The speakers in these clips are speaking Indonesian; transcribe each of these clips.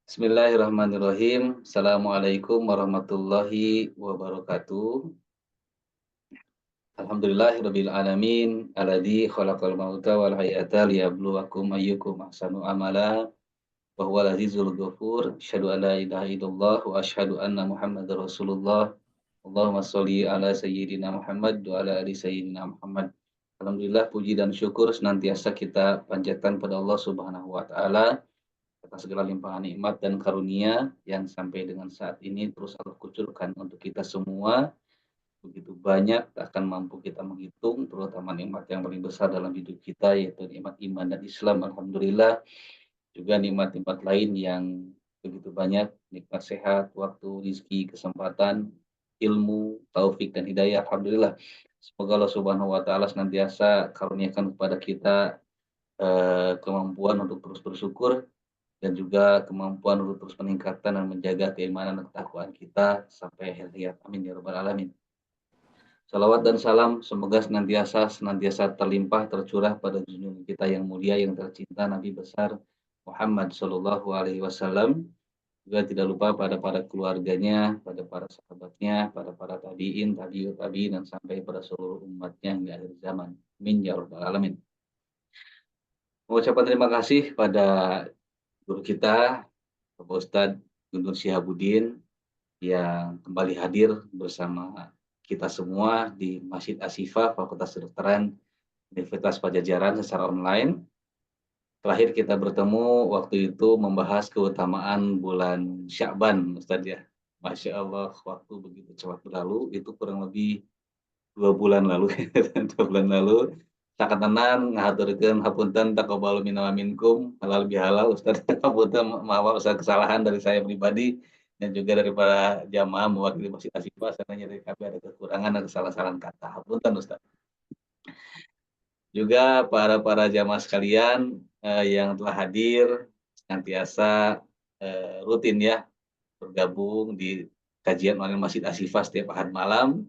Bismillahirrahmanirrahim. Assalamualaikum warahmatullahi wabarakatuh. Alhamdulillahirabbil alamin alladzi khalaqal mauta wal hayata liyabluwakum ayyukum ahsanu amala wa huwal azizul ghafur. Asyhadu an la ilaha illallah wa asyhadu anna Muhammadar Rasulullah. Allahumma sholli ala sayyidina Muhammad wa ala ali sayyidina Muhammad. Alhamdulillah puji dan syukur senantiasa kita panjatkan pada Allah Subhanahu wa taala atas segala limpahan nikmat dan karunia yang sampai dengan saat ini terus Allah kucurkan untuk kita semua. Begitu banyak tak akan mampu kita menghitung, terutama nikmat yang paling besar dalam hidup kita yaitu nikmat iman dan Islam. Alhamdulillah, juga nikmat-nikmat lain yang begitu banyak, nikmat sehat, waktu, rizki, kesempatan, ilmu, taufik dan hidayah. Alhamdulillah. Semoga Allah Subhanahu wa taala senantiasa karuniakan kepada kita kemampuan untuk terus bersyukur dan juga kemampuan untuk terus meningkatkan dan menjaga keimanan dan ketakwaan kita sampai akhir hayat. Amin ya rabbal alamin. Salawat dan salam semoga senantiasa terlimpah tercurah pada junjungan kita yang mulia yang tercinta Nabi besar Muhammad Shallallahu Alaihi Wasallam. Juga tidak lupa pada para keluarganya, pada para sahabatnya, pada para tabiin, tabiut tabiin dan sampai pada seluruh umatnya hingga akhir zaman. Amin ya rabbal alamin. Mengucapkan terima kasih pada guru kita, Bapak Ustadz Guntur Syihabuddin yang kembali hadir bersama kita semua di Masjid Ashifa Fakultas Kedokteran Universitas Padjadjaran secara online. Terakhir kita bertemu waktu itu membahas keutamaan bulan Sya'ban, Ustadz ya. Masya Allah, waktu begitu cepat berlalu, itu kurang lebih 2 bulan lalu. 2 bulan lalu. Sakat tenan ngahaturkeun hapunten taqabbalu minna wa minkum halal bihalal Ustaz. Hapunten maaf Ustaz kesalahan dari saya pribadi dan juga dari para jamaah mewakili Masjid Ashifa seandainya dari kami ada kekurangan dan kesalahan kata. Hapunten Ustaz. Juga para jamaah sekalian yang telah hadir senantiasa rutin ya bergabung di kajian online Masjid Ashifa setiap ahad malam.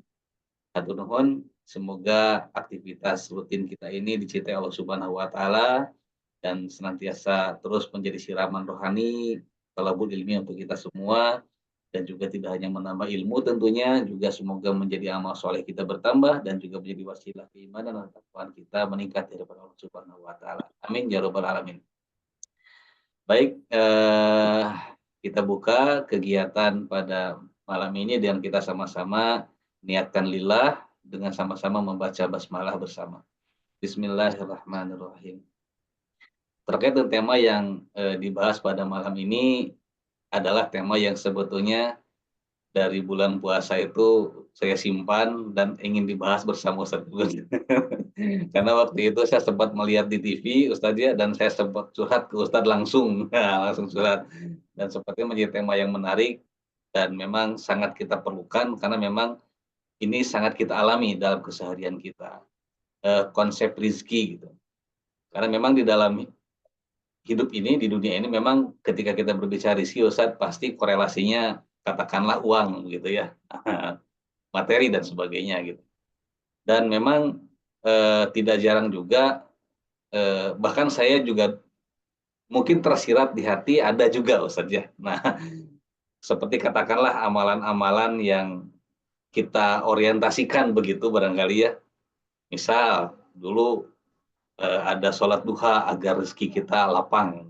Hatur nuhun, semoga aktivitas rutin kita ini dicintai Allah Subhanahu wa taala dan senantiasa terus menjadi siraman rohani, talabul ilmi untuk kita semua dan juga tidak hanya menambah ilmu tentunya, juga semoga menjadi amal soleh kita bertambah dan juga menjadi wasilah keimanan dan ketakwaan kita meningkat di hadapan Allah Subhanahu wa taala. Amin ya rabbal alamin. Baik, kita buka kegiatan pada malam ini dan kita sama-sama niatkan lillah dengan sama-sama membaca basmalah bersama. Bismillahirrahmanirrahim. Terkait dengan tema yang dibahas pada malam ini adalah tema yang sebetulnya dari bulan puasa itu saya simpan dan ingin dibahas bersama Ustadz Gun. Karena waktu itu saya sempat melihat di TV Ustadz ya dan saya sempat curhat ke Ustadz langsung, langsung curhat dan sepertinya menjadi tema yang menarik dan memang sangat kita perlukan karena memang ini sangat kita alami dalam keseharian kita, konsep rizki gitu. Karena memang di dalam hidup ini, di dunia ini memang ketika kita berbicara rizki, Ustadz, pasti korelasinya katakanlah uang gitu ya, materi dan sebagainya gitu. Dan memang tidak jarang juga, bahkan saya juga mungkin tersirat di hati ada juga Ustadz ya. Nah, seperti katakanlah amalan-amalan yang kita orientasikan begitu barangkali ya. Misal dulu ada sholat duha agar rezeki kita lapang.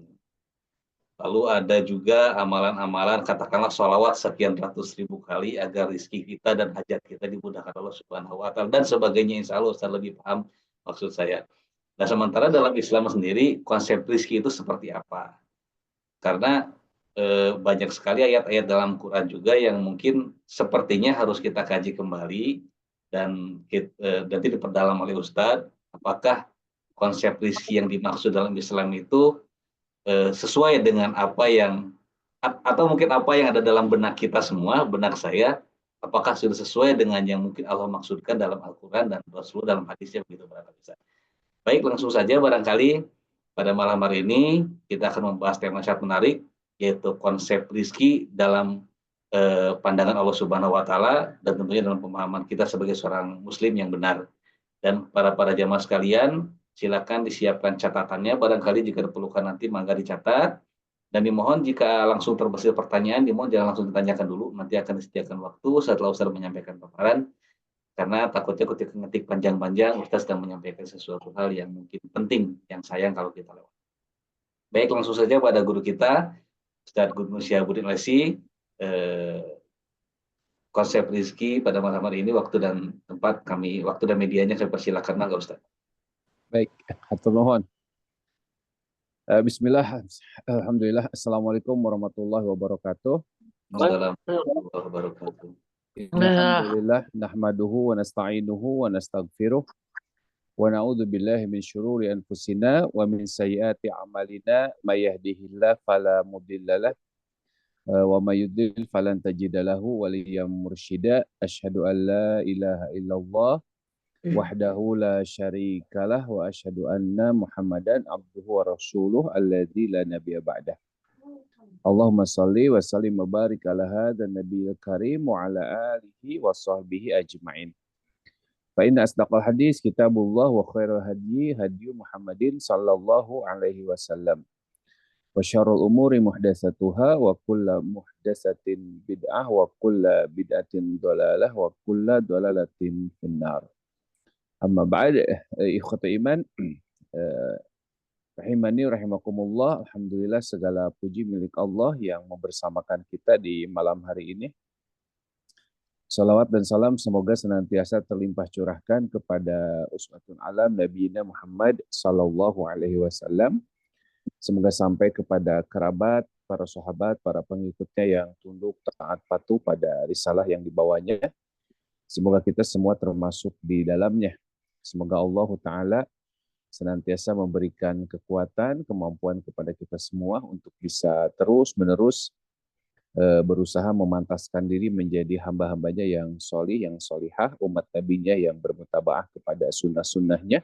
Lalu ada juga amalan-amalan katakanlah sholawat sekian ratus ribu kali agar rezeki kita dan hajat kita dimudahkan Allah Subhanahu wa taala dan sebagainya, insya Allah Ustaz lebih paham maksud saya. Nah, sementara dalam Islam sendiri konsep rezeki itu seperti apa? Karena banyak sekali ayat-ayat dalam Quran juga yang mungkin sepertinya harus kita kaji kembali dan nanti diperdalam oleh Ustadz, apakah konsep rizki yang dimaksud dalam Islam itu sesuai dengan apa yang atau mungkin apa yang ada dalam benak kita semua, benak saya, apakah sudah sesuai dengan yang mungkin Allah maksudkan dalam Al-Quran dan Rasul dalam hadisnya begitu barangkali. Baik, langsung saja barangkali pada malam hari ini kita akan membahas tema sangat menarik yaitu konsep rizki dalam pandangan Allah Subhanahu wa taala dan tentunya dalam pemahaman kita sebagai seorang muslim yang benar. Dan para jamaah sekalian, silakan disiapkan catatannya barangkali jika diperlukan nanti mangga dicatat Dan dimohon jika langsung terbesit pertanyaan, dimohon jangan langsung ditanyakan dulu, nanti akan disediakan waktu setelah Ustaz menyampaikan paparan, karena takutnya ketika ngetik panjang-panjang, Ustaz sedang menyampaikan sesuatu hal yang mungkin penting, yang sayang kalau kita lewat. Baik, langsung saja pada guru kita, Ustaz Gubernur Syihabuddin Lesi, eh, konsep rizki pada malam hari ini, waktu dan tempat kami, waktu dan medianya saya persilakan, mangga Ustaz. Baik, hatur nuhun. Bismillah, alhamdulillah, assalamualaikum warahmatullahi wabarakatuh. Assalamualaikum warahmatullahi wabarakatuh. Alhamdulillah, nahmaduhu wa nasta'inuhu wa nastaghfiruh wa na'udzu billahi min syururi anfusina wa min sayyiati a'malina may yahdihillahu fala mudhillalah wa may yudlil falan tajida lahu waliyyan mursyida. Asyhadu an la ilaha illallah wahdahu la syarikalah wa asyhadu anna Muhammadan abduhu wa rasuluh alladzi la nabiyya ba'dah. Allahumma salli wa sallim wa barik ala hadzal nabiyil karim wa ala alihi wa sahbihi ajmain. Fa inna asdaqal hadis kitabullah wa khairal hadi hadi Muhammadin sallallahu alaihi wasallam. Wa syarrul umuri muhdatsatuha wa kullu muhdatsatin bid'ah wa kullu bid'atin dhalalah wa kullu dhalalatin finnar. Amma ba'd, ikhwati iman, rahimani rahimakumullah. Alhamdulillah segala puji milik Allah yang membersamakan kita di malam hari ini. Salawat dan salam semoga senantiasa terlimpah curahkan kepada uswatun alam Nabi Muhammad sallallahu alaihi wasallam. Semoga sampai kepada kerabat, para sahabat, para pengikutnya yang tunduk taat patuh pada risalah yang dibawanya. Semoga kita semua termasuk di dalamnya. Semoga Allah Ta'ala senantiasa memberikan kekuatan, kemampuan kepada kita semua untuk bisa terus-menerus berusaha memantaskan diri menjadi hamba-hambanya yang solih, yang solihah, umat nabinya yang bermutabaah kepada sunnah-sunnahnya.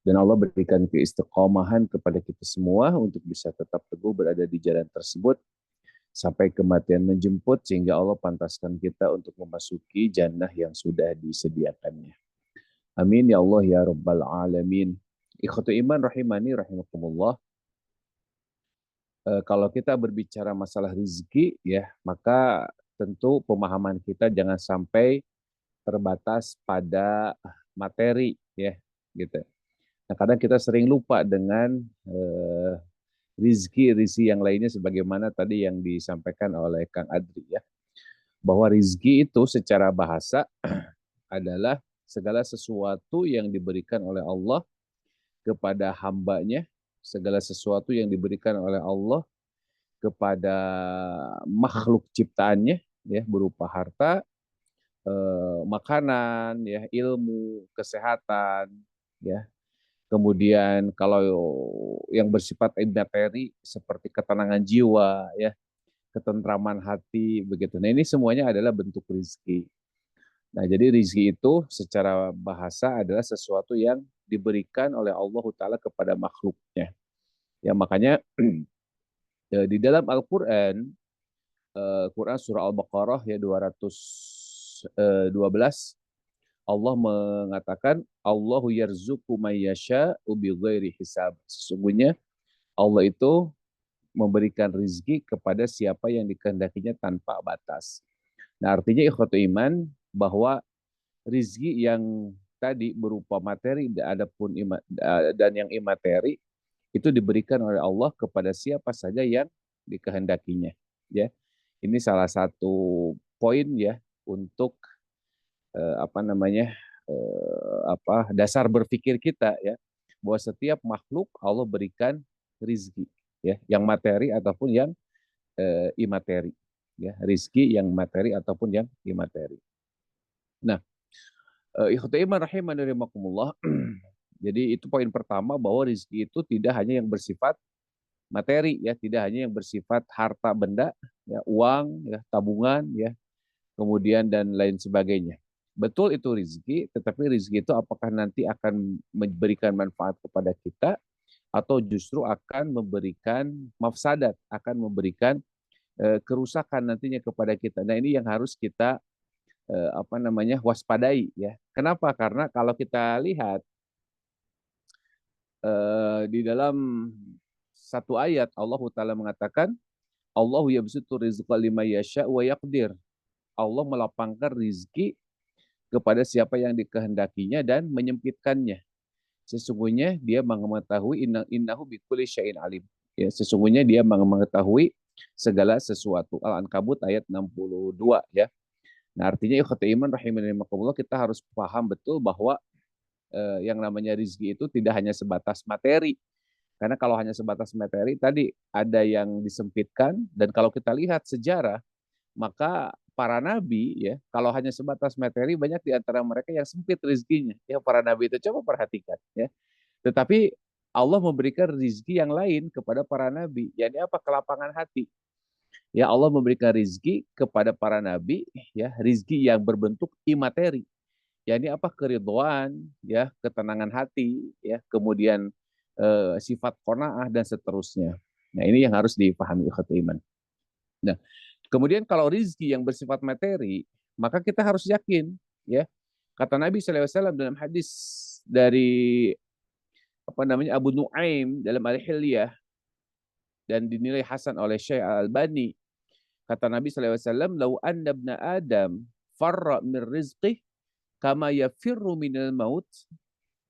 Dan Allah berikan keistiqomahan kepada kita semua untuk bisa tetap teguh berada di jalan tersebut sampai kematian menjemput, sehingga Allah pantaskan kita untuk memasuki jannah yang sudah disediakannya. Amin ya Allah ya Rabbal Alamin. Ikhwatu iman rahimani rahimakumullah. Kalau kita berbicara masalah rezeki ya, maka tentu pemahaman kita jangan sampai terbatas pada materi ya, gitu. Nah, kadang kita sering lupa dengan rizki yang lainnya sebagaimana tadi yang disampaikan oleh Kang Adri ya, bahwa rizki itu secara bahasa adalah segala sesuatu yang diberikan oleh Allah kepada hambanya, segala sesuatu yang diberikan oleh Allah kepada makhluk ciptaannya, ya, berupa harta, makanan, ya, ilmu, kesehatan, ya. Kemudian kalau yang bersifat materi seperti ketenangan jiwa, ya, ketentraman hati, begitu. Nah, ini semuanya adalah bentuk rizki. Nah, jadi rizki itu secara bahasa adalah sesuatu yang diberikan oleh Allah Ta'ala kepada makhluknya. Ya, makanya di dalam Al-Quran, Quran surah Al-Baqarah ya 212, Allah mengatakan, Allahu yarzuqu may yasha'u bighairi hisab. Sesungguhnya Allah itu memberikan rizki kepada siapa yang dikehendakinya tanpa batas. Nah, artinya ikhwatu iman bahwa rizki yang tadi berupa materi dan yang imateri itu diberikan oleh Allah kepada siapa saja yang dikehendakinya. Ya, ini salah satu poin ya untuk dasar berpikir kita ya, bahwa setiap makhluk Allah berikan rizki ya, yang materi ataupun yang imateri ya, rizki yang materi ataupun yang imateri. Nah, ikhwati iman rahimani rahimakumullah. Jadi itu poin pertama, bahwa rizki itu tidak hanya yang bersifat materi ya, tidak hanya yang bersifat harta benda ya, uang ya, tabungan ya, kemudian dan lain sebagainya. Betul itu rizki, tetapi rizki itu apakah nanti akan memberikan manfaat kepada kita atau justru akan memberikan mafsadat, akan memberikan kerusakan nantinya kepada kita. Nah, ini yang harus kita waspadai ya. Kenapa? Karena kalau kita lihat di dalam satu ayat Allah Ta'ala mengatakan, Allahu yabsutu rizqa liman yasha wa yaqdir. Allah melapangkan rizki kepada siapa yang dikehendakinya dan menyempitkannya. Sesungguhnya dia mengetahui innahu bikulli syai'in alim. Ya, sesungguhnya dia mengetahui segala sesuatu. Al-Ankabut ayat 62 ya. Nah, artinya ikhwati iman rahimani makumullah, kita harus paham betul bahwa yang namanya rizki itu tidak hanya sebatas materi. Karena kalau hanya sebatas materi tadi ada yang disempitkan, dan kalau kita lihat sejarah maka para nabi ya kalau hanya sebatas materi banyak di antara mereka yang sempit rezekinya. Ya para nabi itu coba perhatikan ya. Tetapi Allah memberikan rezeki yang lain kepada para nabi. Yakni apa? Kelapangan hati. Ya Allah memberikan rezeki kepada para nabi ya, rezeki yang berbentuk imateri. Yakni apa? Keridhaan, ya, ketenangan hati, ya, kemudian sifat qanaah dan seterusnya. Nah, ini yang harus dipahami ikhwatul iman. Nah, kemudian kalau rizki yang bersifat materi, maka kita harus yakin, ya. Kata Nabi SAW dalam hadis dari apa namanya Abu Nuaim dalam Al-Hilyah dan dinilai hasan oleh Syekh Al-Albani, kata Nabi SAW, "Lau anna ibna Adam farra min rizqih kama yafirru minal maut,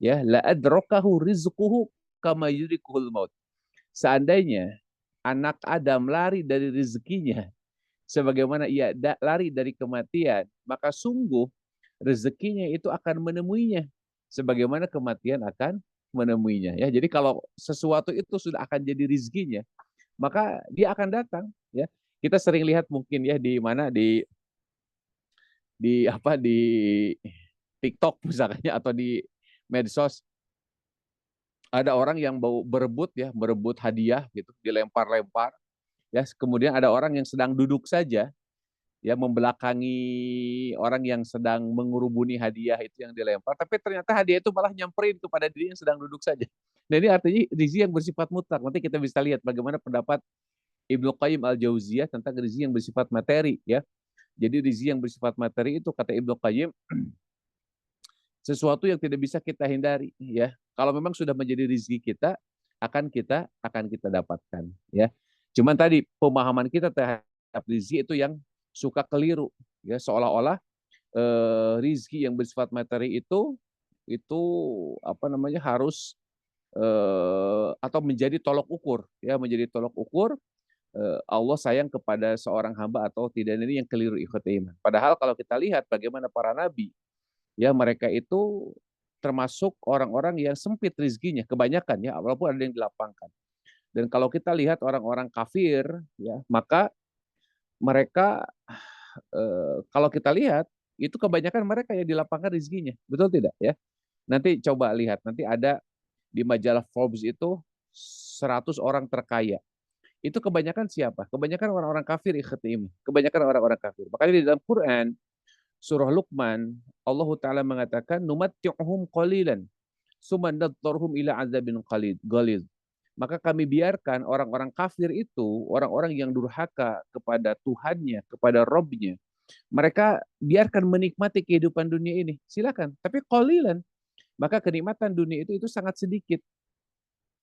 ya, la adrakahu rizquhu kama yudrikuhul maut." Seandainya anak Adam lari dari rezekinya sebagaimana ia lari dari kematian, maka sungguh rezekinya itu akan menemuinya sebagaimana kematian akan menemuinya. Ya, jadi kalau sesuatu itu sudah akan jadi rezekinya, maka dia akan datang. Ya, kita sering lihat mungkin ya di mana di apa di TikTok misalnya atau di medsos ada orang yang berebut ya, berebut hadiah gitu, dilempar-lempar. Ya, kemudian ada orang yang sedang duduk saja ya membelakangi orang yang sedang mengurubuni hadiah itu yang dilempar, tapi ternyata hadiah itu malah nyamperin kepada diri yang sedang duduk saja. Nah, ini artinya rizki yang bersifat mutlak. Nanti kita bisa lihat bagaimana pendapat Ibnu Qayyim al-Jauziyah tentang rizki yang bersifat materi ya. Jadi rizki yang bersifat materi itu kata Ibnu Qayyim sesuatu yang tidak bisa kita hindari ya. Kalau memang sudah menjadi rizki kita akan kita dapatkan ya. Cuman tadi pemahaman kita terhadap rizki itu yang suka keliru ya, seolah-olah rizki yang bersifat materi itu apa namanya harus atau menjadi tolok ukur ya, menjadi tolok ukur Allah sayang kepada seorang hamba atau tidak, ini yang keliru ikhwatul iman. Padahal kalau kita lihat bagaimana para nabi ya, mereka itu termasuk orang-orang yang sempit rezekinya kebanyakan ya, walaupun ada yang dilapangkan. Dan kalau kita lihat orang-orang kafir ya, maka mereka kalau kita lihat itu kebanyakan mereka yang dilapangkan rezekinya, betul tidak ya? Nanti coba lihat, nanti ada di majalah Forbes itu 100 orang terkaya. Itu kebanyakan siapa? Kebanyakan orang-orang kafir ikhtim. Kebanyakan orang-orang kafir. Makanya di dalam Quran surah Luqman Allah Taala mengatakan numatti'uhum qalilan summa nadhurhum ila adzabin ghalid. Maka kami biarkan orang-orang kafir itu, orang-orang yang durhaka kepada Tuhannya, kepada Robnya, mereka biarkan menikmati kehidupan dunia ini. Silakan, tapi qalilan. Maka kenikmatan dunia itu sangat sedikit.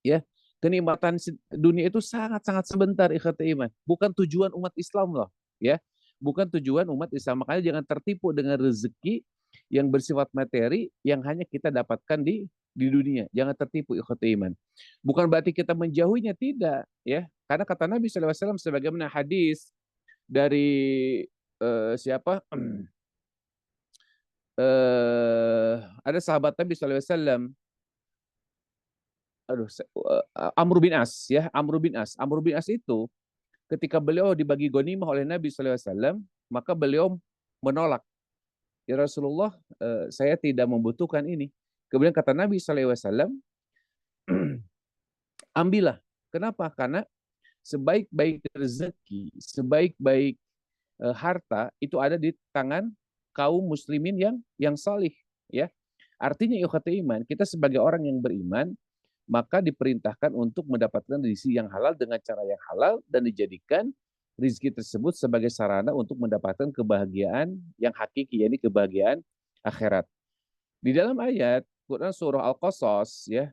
Ya, kenikmatan dunia itu sangat-sangat sebentar ikhwati iman. Bukan tujuan umat Islam loh, ya. Bukan tujuan umat Islam. Makanya jangan tertipu dengan rezeki yang bersifat materi yang hanya kita dapatkan di dunia. Jangan tertipu ikhwati iman. Bukan berarti kita menjauhinya, tidak, ya. Karena kata Nabi SAW sebagaimana hadis dari siapa? Ada sahabat Nabi SAW, aduh, Amr bin As ya, Amr bin As itu ketika beliau dibagi ghanimah oleh Nabi SAW, maka beliau menolak. Ya Rasulullah, saya tidak membutuhkan ini. Kemudian kata Nabi SAW, ambillah. Kenapa? Karena sebaik-baik rezeki, sebaik-baik harta itu ada di tangan kaum muslimin yang salih, ya. Artinya ikhwatul iman, kita sebagai orang yang beriman maka diperintahkan untuk mendapatkan rezeki yang halal dengan cara yang halal dan dijadikan rezeki tersebut sebagai sarana untuk mendapatkan kebahagiaan yang hakiki, yakni kebahagiaan akhirat. Di dalam ayat Quran surah Al-Qasas ya,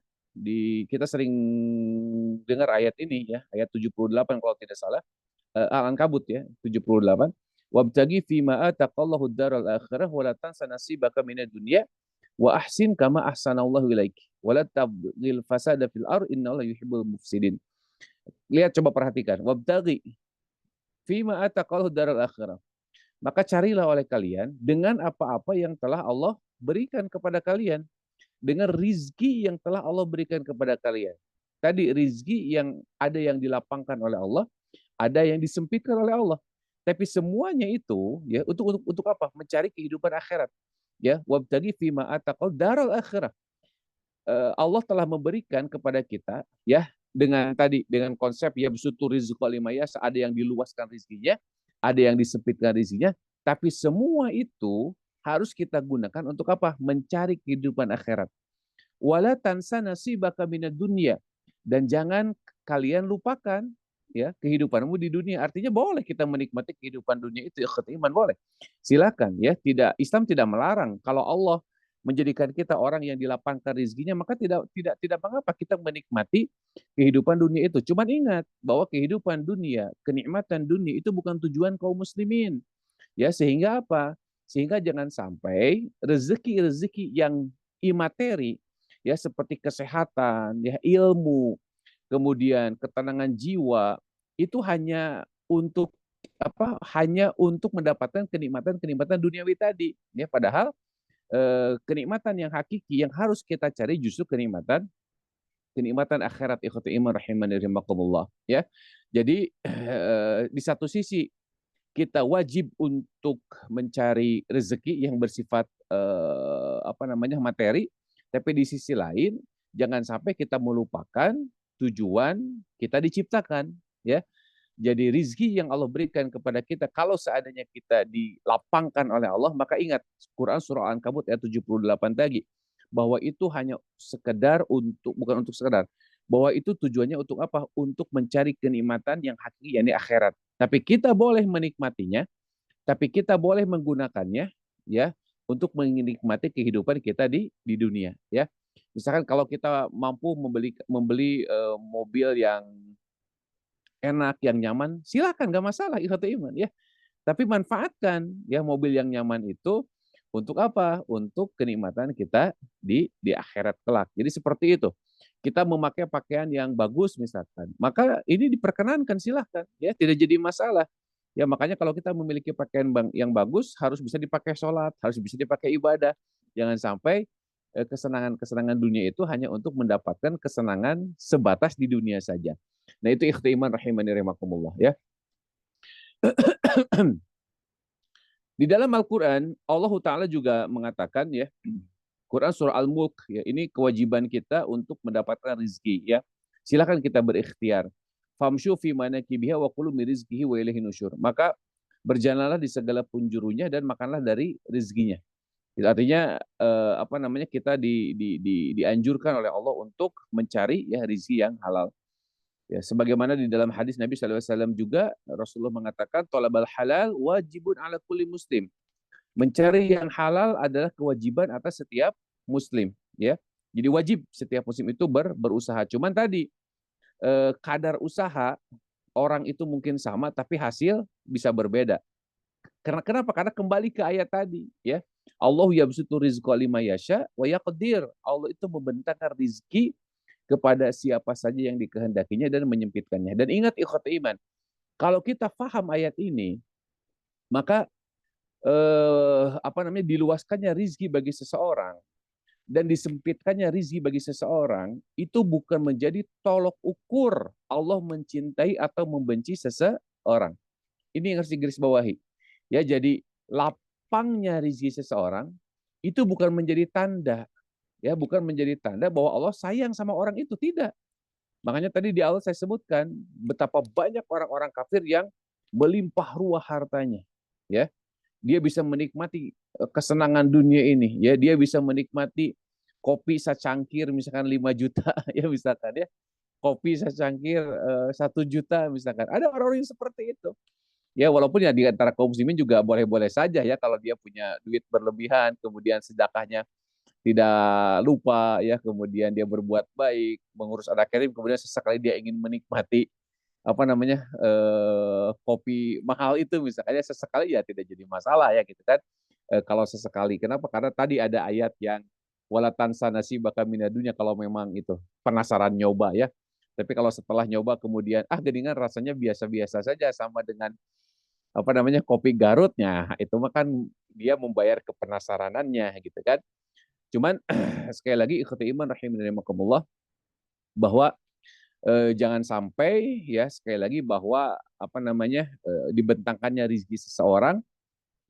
kita sering dengar ayat ini ya, ayat 78 kalau tidak salah, Al-Ankabut ya, 78. Wabtagi fima ataqallahu daral akhirah wa la tansa nasibaka minad dunya wa ahsin kama ahsanallahu ilaik wa la tabghil fasada fil ard innallaha yuhibbul mufsidin. Lihat, coba perhatikan. Wabtagi fima ataqallahu daral akhirah. Maka carilah oleh kalian dengan apa-apa yang telah Allah berikan kepada kalian, dengan rizki yang telah Allah berikan kepada kalian. Tadi rizki yang ada yang dilapangkan oleh Allah, ada yang disempitkan oleh Allah. Tapi semuanya itu ya untuk apa? Mencari kehidupan akhirat. Ya, wabtagi fima ataqal daral akhirah. Allah telah memberikan kepada kita ya dengan konsep ya besutu rizqa limayas, ada yang diluaskan rizkinya, ada yang disempitkan rizkinya, tapi semua itu harus kita gunakan untuk apa? Mencari kehidupan akhirat. Wala tansa nasibaka minad dunya, dan jangan kalian lupakan ya kehidupanmu di dunia. Artinya boleh kita menikmati kehidupan dunia itu, iman boleh. Silakan ya, Islam tidak melarang. Kalau Allah menjadikan kita orang yang dilapangkan rezekinya, maka tidak mengapa kita menikmati kehidupan dunia itu. Cuman ingat bahwa kehidupan dunia, kenikmatan dunia itu bukan tujuan kaum muslimin. Ya, sehingga apa? Sehingga jangan sampai rezeki-rezeki yang imateri ya seperti kesehatan, ya ilmu, kemudian ketenangan jiwa itu hanya untuk apa? Hanya untuk mendapatkan kenikmatan-kenikmatan duniawi tadi. Ya, padahal kenikmatan yang hakiki yang harus kita cari justru kenikmatan akhirat, ikhwati iman rahimani rahimakumullah ya. Jadi di satu sisi kita wajib untuk mencari rezeki yang bersifat apa namanya materi, tapi di sisi lain jangan sampai kita melupakan tujuan kita diciptakan ya. Jadi rizki yang Allah berikan kepada kita, kalau seandainya kita dilapangkan oleh Allah, maka ingat Quran surah Al-Ankabut ayat 78 tadi, bahwa itu hanya sekedar untuk, bukan untuk sekedar, bahwa itu tujuannya untuk apa? Untuk mencari kenikmatan yang hakiki, yakni akhirat. Tapi kita boleh menikmatinya, tapi kita boleh menggunakannya ya untuk menikmati kehidupan kita di dunia ya. Misalkan kalau kita mampu membeli mobil yang enak, yang nyaman, silakan, nggak masalah, ikhwatul iman ya. Tapi manfaatkan ya mobil yang nyaman itu untuk apa? Untuk kenikmatan kita di akhirat kelak. Jadi seperti itu. Kita memakai pakaian yang bagus misalkan, maka ini diperkenankan, silahkan ya, tidak jadi masalah. Ya makanya kalau kita memiliki pakaian yang bagus harus bisa dipakai sholat, harus bisa dipakai ibadah. Jangan sampai kesenangan-kesenangan dunia itu hanya untuk mendapatkan kesenangan sebatas di dunia saja. Nah itu ikhtiman rahimani rahimakumullah ya. Di dalam Al-Quran, Allah Ta'ala juga mengatakan ya, Quran surah Al-Mulk, ya, ini kewajiban kita untuk mendapatkan rizki. Ya. Silakan kita berikhtiar. Famshu fi manakibiha wa kulu min rizkihi wa ilaihi nusyur. Maka berjalanlah di segala penjurunya dan makanlah dari rizkinya. Artinya apa namanya, kita dianjurkan oleh Allah untuk mencari ya rizki yang halal. Ya, sebagaimana di dalam hadis Nabi SAW juga Rasulullah mengatakan tolabal halal wajibun ala kulli muslim. Mencari yang halal adalah kewajiban atas setiap muslim. Ya, jadi wajib setiap muslim itu berusaha. Cuman tadi kadar usaha orang itu mungkin sama, tapi hasil bisa berbeda. Kenapa? Karena kembali ke ayat tadi. Ya, Allah yabsutu rizqa lima yasha wa yaqdir. Allah itu membentangkan rizki kepada siapa saja yang dikehendakinya dan menyempitkannya. Dan ingat ikhwati iman, kalau kita paham ayat ini, maka apa namanya, diluaskannya rizki bagi seseorang dan disempitkannya rizki bagi seseorang itu bukan menjadi tolok ukur Allah mencintai atau membenci seseorang. Ini yang harus digarisbawahi. Ya, jadi lapangnya rizki seseorang itu bukan menjadi tanda, ya, bukan menjadi tanda bahwa Allah sayang sama orang itu, tidak. Makanya tadi di awal saya sebutkan betapa banyak orang-orang kafir yang melimpah ruah hartanya. Ya, dia bisa menikmati kesenangan dunia ini. Ya, dia bisa menikmati kopi secangkir misalkan 5 juta ya misalkan ya. Kopi secangkir 1 juta misalkan. Ada orang-orang yang seperti itu. Ya, walaupun ya di antara kaum muslimin juga boleh-boleh saja ya kalau dia punya duit berlebihan kemudian sedekahnya tidak lupa ya, kemudian dia berbuat baik, mengurus anak yatim, kemudian sesekali dia ingin menikmati apa namanya kopi mahal itu misalnya sesekali ya tidak jadi masalah ya gitu kan. Kalau sesekali. Kenapa? Karena tadi ada ayat yang wala tansa nasibaka minadunya kalau memang itu penasaran nyoba ya. Tapi kalau setelah nyoba kemudian geningan rasanya biasa-biasa saja sama dengan apa namanya kopi Garutnya, itu mah kan dia membayar kepenasaranannya gitu kan. Cuman sekali lagi ikhwati iman rahimakumullah bahwa jangan sampai ya sekali lagi bahwa apa namanya dibentangkannya rizki seseorang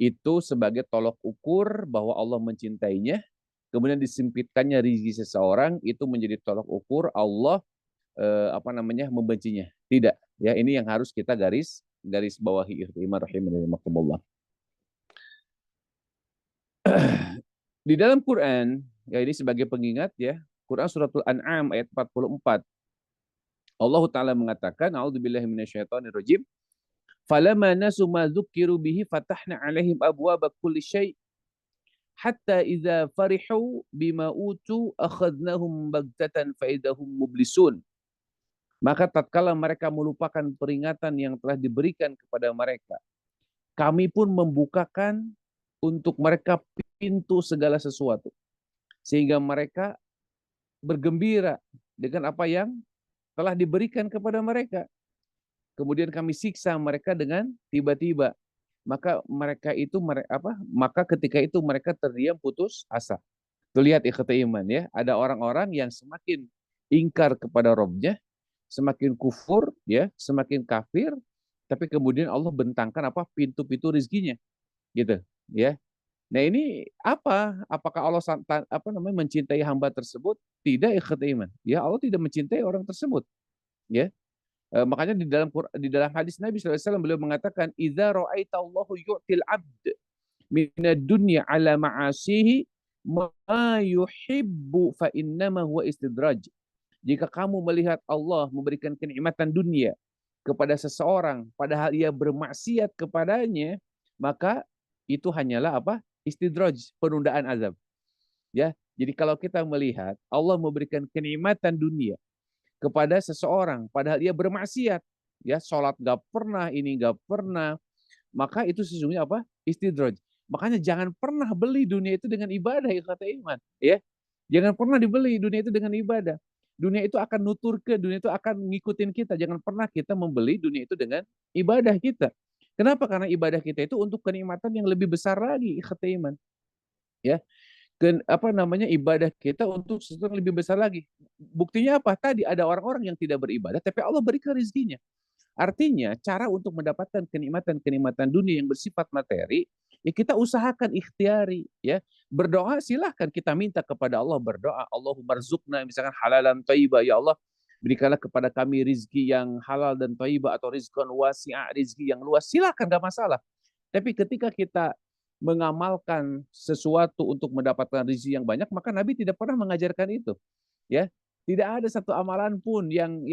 itu sebagai tolok ukur bahwa Allah mencintainya, kemudian disempitkannya rizki seseorang itu menjadi tolok ukur Allah apa namanya membencinya. Tidak, ya ini yang harus kita garis garis bawahi ikhtimar rahimakumullah. Di dalam Quran, ya ini sebagai pengingat ya, Quran suratul An'am ayat 44. Allah Ta'ala mengatakan, A'udzubillahi minasyaitonirrajim. Falamma nasu ma dzukiru bihi fatahna alaihim abwaaba kulli syai' hatta idza farihu bima utu akhadnahum baghtatan fa idahum mublisun. Maka tatkala mereka melupakan peringatan yang telah diberikan kepada mereka, kami pun membukakan untuk mereka pintu segala sesuatu sehingga mereka bergembira dengan apa yang telah diberikan kepada mereka. Kemudian kami siksa mereka dengan tiba-tiba. Maka mereka itu maka ketika itu mereka terdiam putus asa. Tuh lihat ikhwati iman ya, ada orang-orang yang semakin ingkar kepada Robnya, semakin kufur ya, semakin kafir, tapi kemudian Allah bentangkan pintu-pintu rizkinya gitu ya. Nah ini apakah Allah mencintai hamba tersebut? Tidak ikhwati iman. Ya Allah tidak mencintai orang tersebut ya. Makanya di dalam hadis Nabi SAW beliau mengatakan idza ra'aita Allahu yu'til 'abd minad dunya ala ma'asihi ma yuhibbu fa innama huwa istidraj. Jika kamu melihat Allah memberikan kenikmatan dunia kepada seseorang padahal ia bermaksiat kepadanya, maka itu hanyalah istidraj, penundaan azab. Ya. Jadi kalau kita melihat Allah memberikan kenikmatan dunia kepada seseorang padahal dia bermaksiat, ya sholat gak pernah, ini gak pernah, maka itu sesungguhnya istidraj. Makanya jangan pernah beli dunia itu dengan ibadah ya kata iman ya. Jangan pernah dibeli dunia itu dengan ibadah. Dunia itu akan dunia itu akan ngikutin kita. Jangan pernah kita membeli dunia itu dengan ibadah kita. Kenapa? Karena ibadah kita itu untuk kenikmatan yang lebih besar lagi kata iman ya. Ibadah kita untuk sesuatu yang lebih besar lagi. Buktinya apa? Tadi ada orang-orang yang tidak beribadah, tapi Allah berikan rezekinya. Artinya, cara untuk mendapatkan kenikmatan-kenikmatan dunia yang bersifat materi, ya kita usahakan ikhtiari. Ya. Berdoa silahkan kita minta kepada Allah berdoa. Allahumma rzuqna misalkan halalan thayyibah. Ya Allah, berikanlah kepada kami rizki yang halal dan thayyibah atau rizqan wasi'ah, rizki yang luas. Silahkan, gak masalah. Tapi ketika kita mengamalkan sesuatu untuk mendapatkan rezeki yang banyak, maka Nabi tidak pernah mengajarkan itu. Ya, tidak ada satu amalan pun yang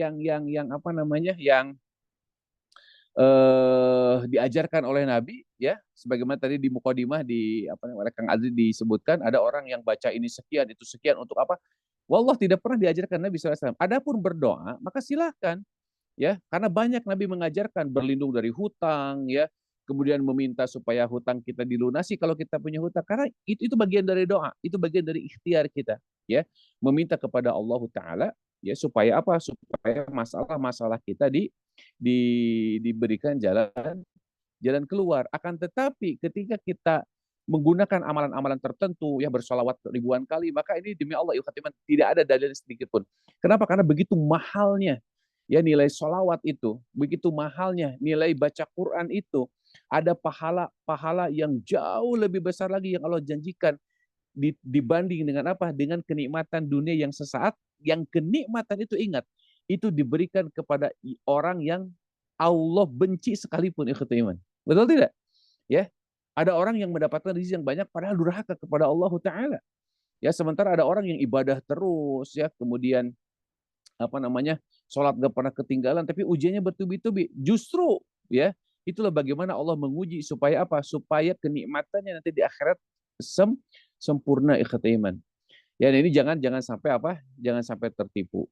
diajarkan oleh Nabi ya, sebagaimana tadi di mukadimah oleh Kang Azri disebutkan ada orang yang baca ini sekian itu sekian untuk apa? Wallah tidak pernah diajarkan Nabi SAW. Adapun berdoa maka silahkan ya, karena banyak Nabi mengajarkan berlindung dari hutang ya, kemudian meminta supaya hutang kita dilunasi kalau kita punya hutang, karena itu bagian dari doa, itu bagian dari ikhtiar kita ya, meminta kepada Allah Taala ya supaya supaya masalah-masalah kita diberikan jalan keluar. Akan tetapi ketika kita menggunakan amalan-amalan tertentu ya, bersolawat ribuan kali, maka ini demi Allah tidak ada dalil sedikit pun. Kenapa? Karena begitu mahalnya ya nilai solawat itu, begitu mahalnya nilai baca Quran itu, ada pahala yang jauh lebih besar lagi yang Allah janjikan dibanding dengan dengan kenikmatan dunia yang sesaat, yang kenikmatan itu ingat itu diberikan kepada orang yang Allah benci sekalipun, ikhwan iman. Betul tidak? Ya, ada orang yang mendapatkan rezeki yang banyak padahal durhaka kepada Allah Taala. Ya, sementara ada orang yang ibadah terus ya, kemudian sholat gak pernah ketinggalan, tapi ujiannya bertubi-tubi. Justru ya, itulah bagaimana Allah menguji supaya supaya kenikmatannya nanti di akhirat sempurna ikhwan iman. Ya, ini jangan sampai apa? Jangan sampai tertipu.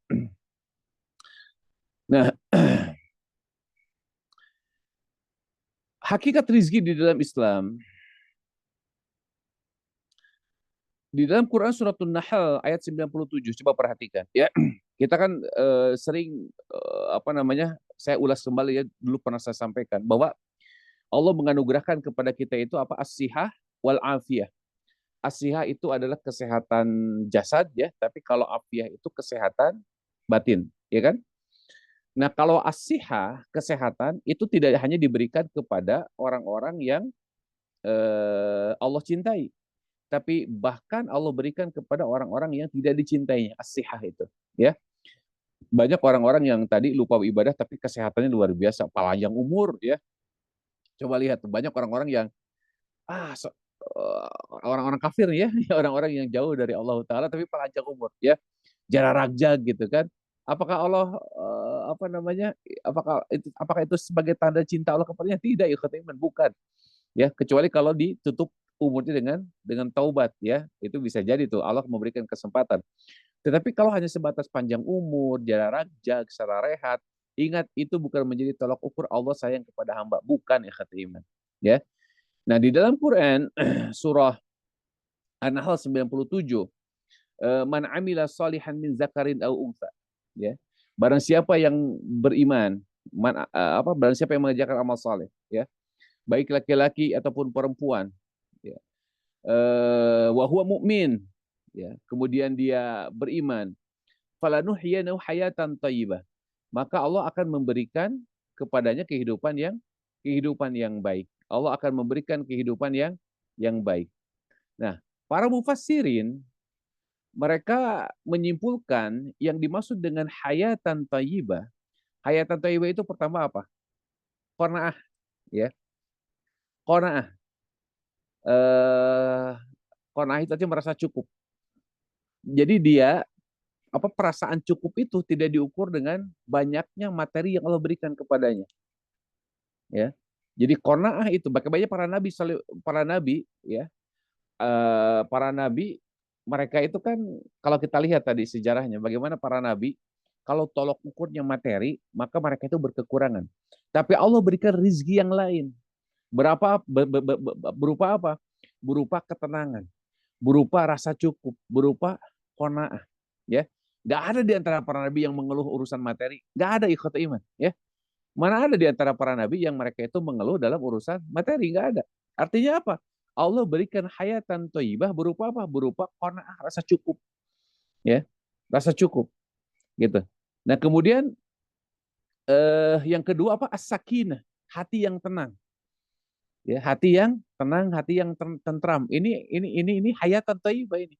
Nah, hakikat rizki di dalam Islam, di dalam Quran surat An-Nahl ayat 97, coba perhatikan ya. Kita kan sering apa namanya? Saya ulas kembali ya, dulu pernah saya sampaikan bahwa Allah menganugerahkan kepada kita itu apa? As-sihah wal afiyah. As-sihah itu adalah kesehatan jasad ya, tapi kalau afiyah itu kesehatan batin, ya kan? Nah, kalau as-sihah, kesehatan itu tidak hanya diberikan kepada orang-orang yang Allah cintai, tapi bahkan Allah berikan kepada orang-orang yang tidak dicintainya, as-sihah itu, ya. Banyak orang-orang yang tadi lupa ibadah tapi kesehatannya luar biasa, panjang umur ya. Coba lihat banyak orang-orang yang ah orang-orang kafir ya, orang-orang yang jauh dari Allah taala tapi panjang umur ya. Jara rajak gitu kan. Apakah Allah apa namanya? Apakah itu sebagai tanda cinta Allah kepadanya? Tidak, ya iman, bukan. Ya, kecuali kalau ditutup umurnya dengan taubat ya. Itu bisa jadi tuh Allah memberikan kesempatan. Tetapi kalau hanya sebatas panjang umur, jara rajak, secara rehat, ingat itu bukan menjadi tolak ukur Allah sayang kepada hamba, bukan ya iman. Ya. Nah, di dalam Quran surah An-Nahl 97, man amila salihan min zakarin au untha, ya. Barang siapa yang beriman, barang siapa yang mengerjakan amal saleh, ya, baik laki-laki ataupun perempuan, ya. Wa huwa mu'min, ya. Kemudian dia beriman, falanuhyiyanahu hayatan thayyibah. Maka Allah akan memberikan kepadanya kehidupan yang baik. Allah akan memberikan kehidupan yang baik. Nah, para mufassirin mereka menyimpulkan yang dimaksud dengan hayatan thayyibah itu pertama apa? Qanaah, ya. Qanaah. Eh Qanaah itu artinya merasa cukup. Jadi dia perasaan cukup itu tidak diukur dengan banyaknya materi yang Allah berikan kepadanya, ya. Jadi qanaah itu bagaimana para nabi ya, para nabi mereka itu kan kalau kita lihat tadi sejarahnya bagaimana para nabi kalau tolok ukurnya materi maka mereka itu berkekurangan. Tapi Allah berikan rizki yang lain. Berupa apa? Berupa ketenangan, berupa rasa cukup, berupa qanaah, ya. Gak ada di antara para nabi yang mengeluh urusan materi. Gak ada ikhwat iman, ya. Mana ada di antara para nabi yang mereka itu mengeluh dalam urusan materi? Gak ada. Artinya apa? Allah berikan hayatan thayyibah berupa apa? Berupa qanaah, rasa cukup, ya. Rasa cukup, gitu. Nah, kemudian yang kedua apa? As-sakinah, hati yang tenang. Ya, hati yang tenang, hati yang tentram. Ini hayatan thayyibah ini.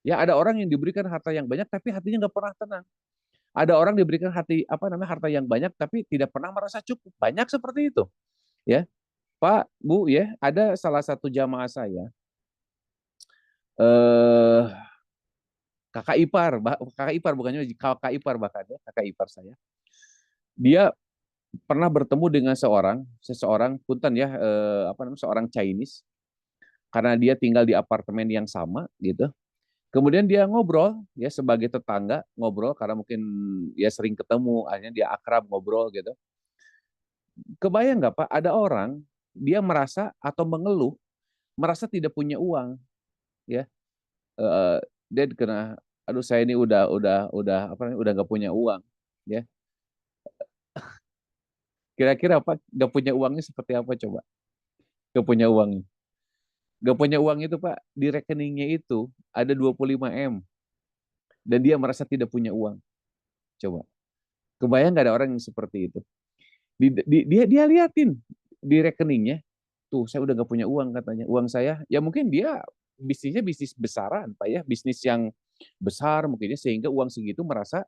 Ya, ada orang yang diberikan harta yang banyak tapi hatinya nggak pernah tenang. Ada orang diberikan harta yang banyak tapi tidak pernah merasa cukup. Banyak seperti itu, ya. Pak, Bu, ya, ada salah satu jamaah saya, eh kakak ipar bukannya kakak ipar bahkan ya, kakak ipar saya. Dia pernah bertemu dengan seseorang punten ya, seorang Chinese, karena dia tinggal di apartemen yang sama gitu. Kemudian dia ngobrol ya sebagai tetangga, ngobrol karena mungkin ya sering ketemu, akhirnya dia akrab ngobrol gitu. Kebayang nggak Pak, ada orang dia merasa atau mengeluh, merasa tidak punya uang, ya. Eh, dia kena, aduh saya ini udah nggak punya uang, ya. Kira-kira Pak nggak punya uangnya seperti apa coba? Nggak punya uangnya. Nggak punya uang itu Pak, di rekeningnya itu ada 25 M dan dia merasa tidak punya uang. Coba. Kebayang nggak ada orang yang seperti itu? Dia liatin di rekeningnya, tuh saya udah nggak punya uang katanya. Uang saya, ya mungkin dia bisnisnya bisnis besaran Pak ya, bisnis yang besar mungkinnya sehingga uang segitu merasa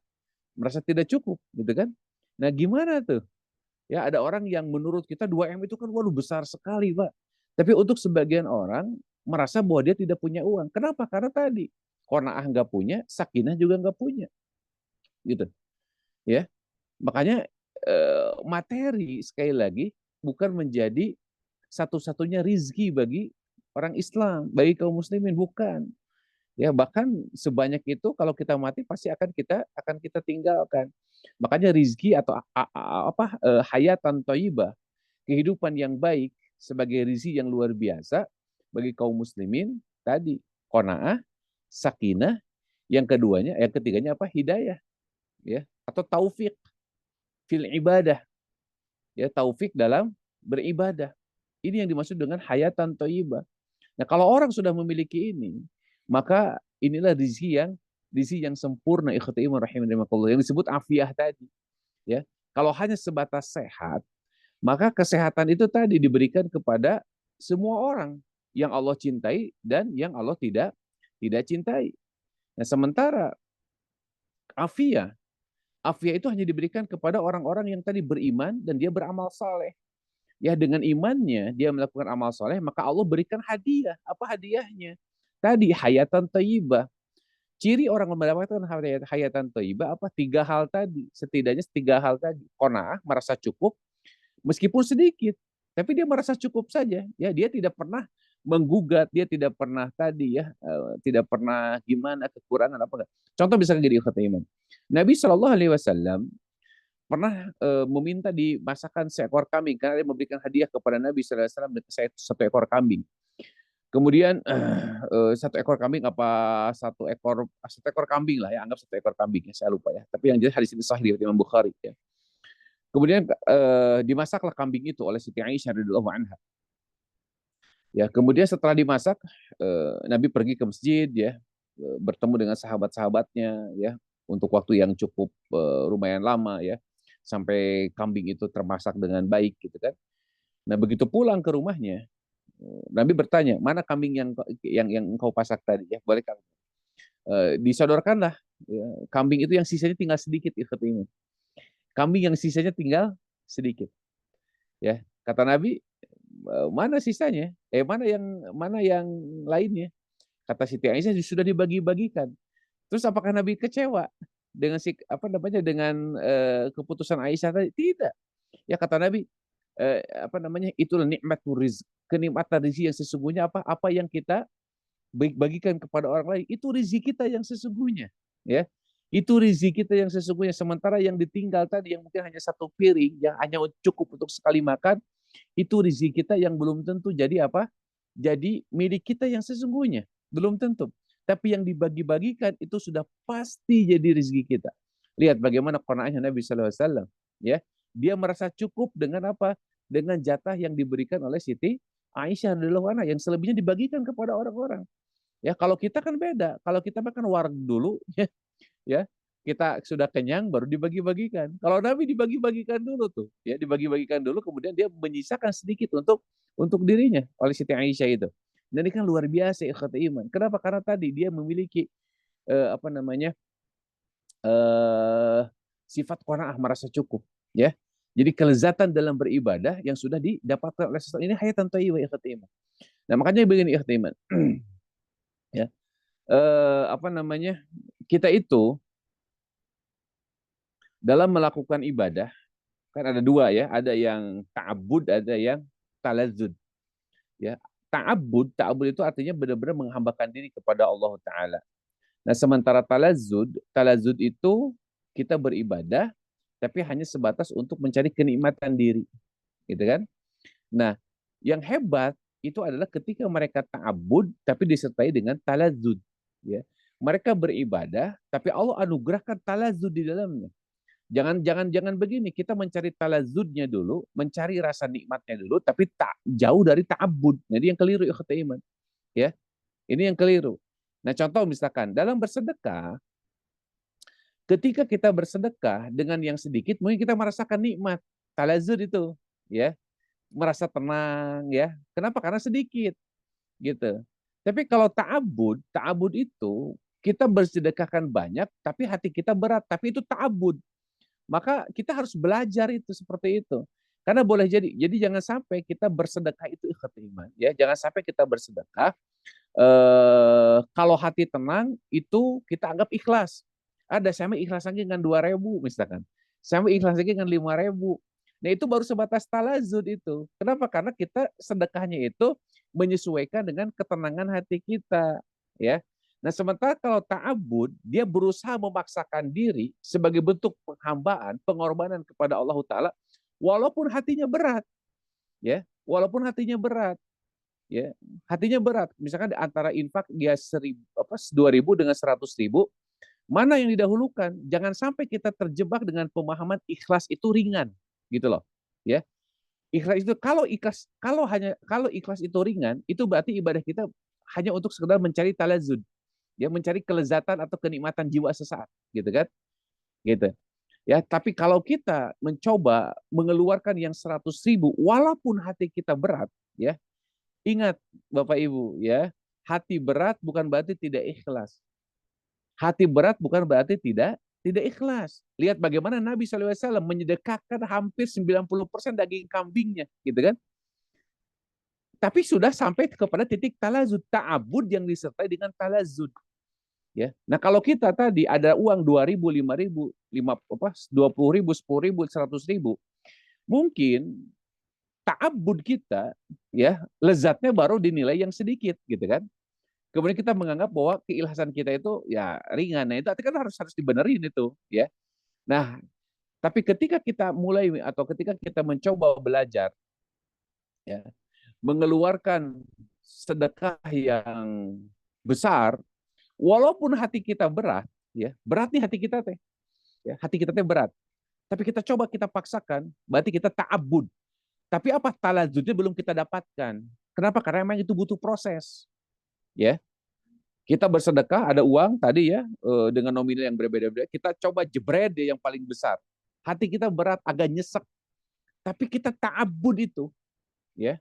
merasa tidak cukup gitu kan. Nah, gimana tuh? Ya, ada orang yang menurut kita 2 M itu kan waduh besar sekali, Pak. Tapi untuk sebagian orang merasa bahwa dia tidak punya uang. Kenapa? Karena tadi qanaah nggak punya, sakinah juga nggak punya, gitu. Ya, makanya materi sekali lagi bukan menjadi satu-satunya rizki bagi orang Islam, bagi kaum muslimin, bukan. Ya, bahkan sebanyak itu kalau kita mati pasti akan kita tinggalkan. Makanya rizki atau hayatan thayyibah, kehidupan yang baik sebagai rizki yang luar biasa bagi kaum muslimin tadi qanaah, sakinah, yang ketiganya apa? Hidayah, ya, atau taufik fil ibadah, ya, taufik dalam beribadah. Ini yang dimaksud dengan hayatan thayyibah. Nah, kalau orang sudah memiliki ini, maka inilah rizki yang sempurna, ikhwati iman rahimakumullah, yang disebut afiah tadi, ya. Kalau hanya sebatas sehat, maka kesehatan itu tadi diberikan kepada semua orang yang Allah cintai dan yang Allah tidak cintai. Nah, sementara afiah, afiah itu hanya diberikan kepada orang-orang yang tadi beriman dan dia beramal saleh. Ya, dengan imannya dia melakukan amal soleh, maka Allah berikan hadiah. Apa hadiahnya? Tadi hayatan thayyibah. Ciri orang mendapatkan hayatan thayyibah apa? Tiga hal tadi. Setidaknya tiga hal tadi. Qanaah, merasa cukup, meskipun sedikit. Tapi dia merasa cukup saja. Ya, dia tidak pernah menggugat, dia tidak pernah tadi ya, tidak pernah gimana kekurangan apa enggak. Contoh bisa jadi iman. Nabi Shallallahu Alaihi Wasallam pernah meminta dimasakkan seekor kambing karena dia memberikan hadiah kepada Nabi Sallallahu Alaihi Wasallam satu ekor kambing. Kemudian satu ekor kambing apa satu ekor kambing lah ya, anggap satu ekor kambing ya, saya lupa ya. Tapi yang jelas hadis ini sahih dari Imam Bukhari ya. Kemudian dimasaklah kambing itu oleh Siti Aisyah radhiyallahu anha. Ya, kemudian setelah dimasak Nabi pergi ke masjid ya, bertemu dengan sahabat-sahabatnya ya untuk waktu yang cukup lumayan lama ya, sampai kambing itu termasak dengan baik gitu kan. Nah, begitu pulang ke rumahnya, Nabi bertanya, "Mana kambing yang engkau pasak tadi?" Ya, boleh Kang. Disodorkanlah ya, kambing itu yang sisanya tinggal sedikit ikhtimu. Kambing yang sisanya tinggal sedikit ya. Kata Nabi, "Mana sisanya? Mana yang lainnya?" Kata Siti Aisyah, sudah dibagi-bagikan. Terus apakah Nabi kecewa dengan dengan keputusan Aisyah tadi? Tidak. Ya, kata Nabi, itulah nikmatul rizq, kenikmatan rezeki yang sesungguhnya apa? Apa yang kita bagikan kepada orang lain, itu rezeki kita yang sesungguhnya, ya. Itu rezeki kita yang sesungguhnya. Sementara yang ditinggal tadi yang mungkin hanya satu piring, yang hanya cukup untuk sekali makan, itu rezeki kita yang belum tentu jadi apa? Jadi milik kita yang sesungguhnya, belum tentu. Tapi yang dibagi-bagikan itu sudah pasti jadi rezeki kita. Lihat bagaimana qanaahnya Nabi Sallallahu Alaihi Wasallam, ya. Dia merasa cukup dengan apa? Dengan jatah yang diberikan oleh Siti Aisyah radhiyallahu anha, yang selebihnya dibagikan kepada orang-orang. Ya, kalau kita kan beda. Kalau kita makan warg dulu, ya, kita sudah kenyang baru dibagi-bagikan. Kalau Nabi dibagi-bagikan dulu tuh, ya, dibagi-bagikan dulu, kemudian dia menyisakan sedikit untuk dirinya oleh Siti Aisyah itu. Dan ini kan luar biasa ikhwati iman. Kenapa? Karena tadi dia memiliki apa namanya eh, sifat qanaah, merasa cukup, ya. Jadi kelezatan dalam beribadah yang sudah didapatkan oleh seseorang ini hayatan thayyibah ikhwati iman. Nah, makanya begini ikhwati iman. Ya, apa namanya? Kita itu dalam melakukan ibadah kan ada dua ya, ada yang ta'abbud, ada yang talazud. Ya, ta'abbud itu artinya benar-benar menghambakan diri kepada Allah Taala. Nah, sementara talazud itu kita beribadah tapi hanya sebatas untuk mencari kenikmatan diri, gitu kan? Nah, yang hebat itu adalah ketika mereka ta'abbud tapi disertai dengan talazud, ya. Mereka beribadah tapi Allah anugerahkan talazud di dalamnya. Jangan begini, kita mencari talazudnya dulu, mencari rasa nikmatnya dulu, tapi tak jauh dari ta'abbud. Jadi yang keliru ikhwati iman, ya. Ini yang keliru. Nah, contoh misalkan dalam bersedekah, ketika kita bersedekah dengan yang sedikit, mungkin kita merasakan nikmat talazud itu, ya, merasa tenang, ya. Kenapa? Karena sedikit, gitu. Tapi kalau ta'abbud, ta'abbud itu kita bersedekahkan banyak, tapi hati kita berat, tapi itu ta'abbud. Maka kita harus belajar itu seperti itu. Karena boleh jadi jangan sampai kita bersedekah itu ikhlas iman, ya. Jangan sampai kita bersedekah kalau hati tenang itu kita anggap ikhlas. Ada saya mah ikhlas lagi dengan 2.000 misalkan. Saya mah ikhlas lagi dengan 5.000. Nah, itu baru sebatas talazud itu. Kenapa? Karena kita sedekahnya itu menyesuaikan dengan ketenangan hati kita, ya. Nah, sementara kalau ta'abbud, dia berusaha memaksakan diri sebagai bentuk penghambaan, pengorbanan kepada Allah Ta'ala, walaupun hatinya berat, ya, walaupun hatinya berat, ya, hatinya berat. Misalkan antara infak dia 2.000 dengan 100.000, mana yang didahulukan? Jangan sampai kita terjebak dengan pemahaman ikhlas itu ringan, gitu loh, ya. Ikhlas itu kalau ikhlas itu ringan, itu berarti ibadah kita hanya untuk sekedar mencari talazud, ya, mencari kelezatan atau kenikmatan jiwa sesaat, gitu kan, gitu ya. Tapi kalau kita mencoba mengeluarkan yang 100.000 walaupun hati kita berat, ya, ingat Bapak Ibu, ya, hati berat bukan berarti tidak ikhlas, hati berat bukan berarti tidak ikhlas. Lihat bagaimana Nabi SAW menyedekahkan hampir 90% daging kambingnya, gitu kan. Tapi sudah sampai kepada titik talazud, ta'abud yang disertai dengan talazud. Ya. Nah, kalau kita tadi ada uang 2.000, 5.000, 20.000, 10.000, 100.000, mungkin ta'abbud kita, ya, lezatnya baru dinilai yang sedikit, gitu kan. Kemudian kita menganggap bahwa keikhlasan kita itu ya ringan. Nah, itu artinya kan harus dibenerin itu, ya. Nah, tapi ketika kita mulai atau ketika kita mencoba belajar, ya, mengeluarkan sedekah yang besar, walaupun hati kita berat, ya, berat nih hati kita teh, ya, hati kita teh berat. Tapi kita coba kita paksakan, berarti kita ta'abbud. Tapi apa talazudnya belum kita dapatkan. Kenapa? Karena memang itu butuh proses. Ya, kita bersedekah ada uang tadi ya, dengan nominal yang berbeda-beda, kita coba jebret yang paling besar. Hati kita berat, agak nyesek. Tapi kita ta'abbud itu, ya.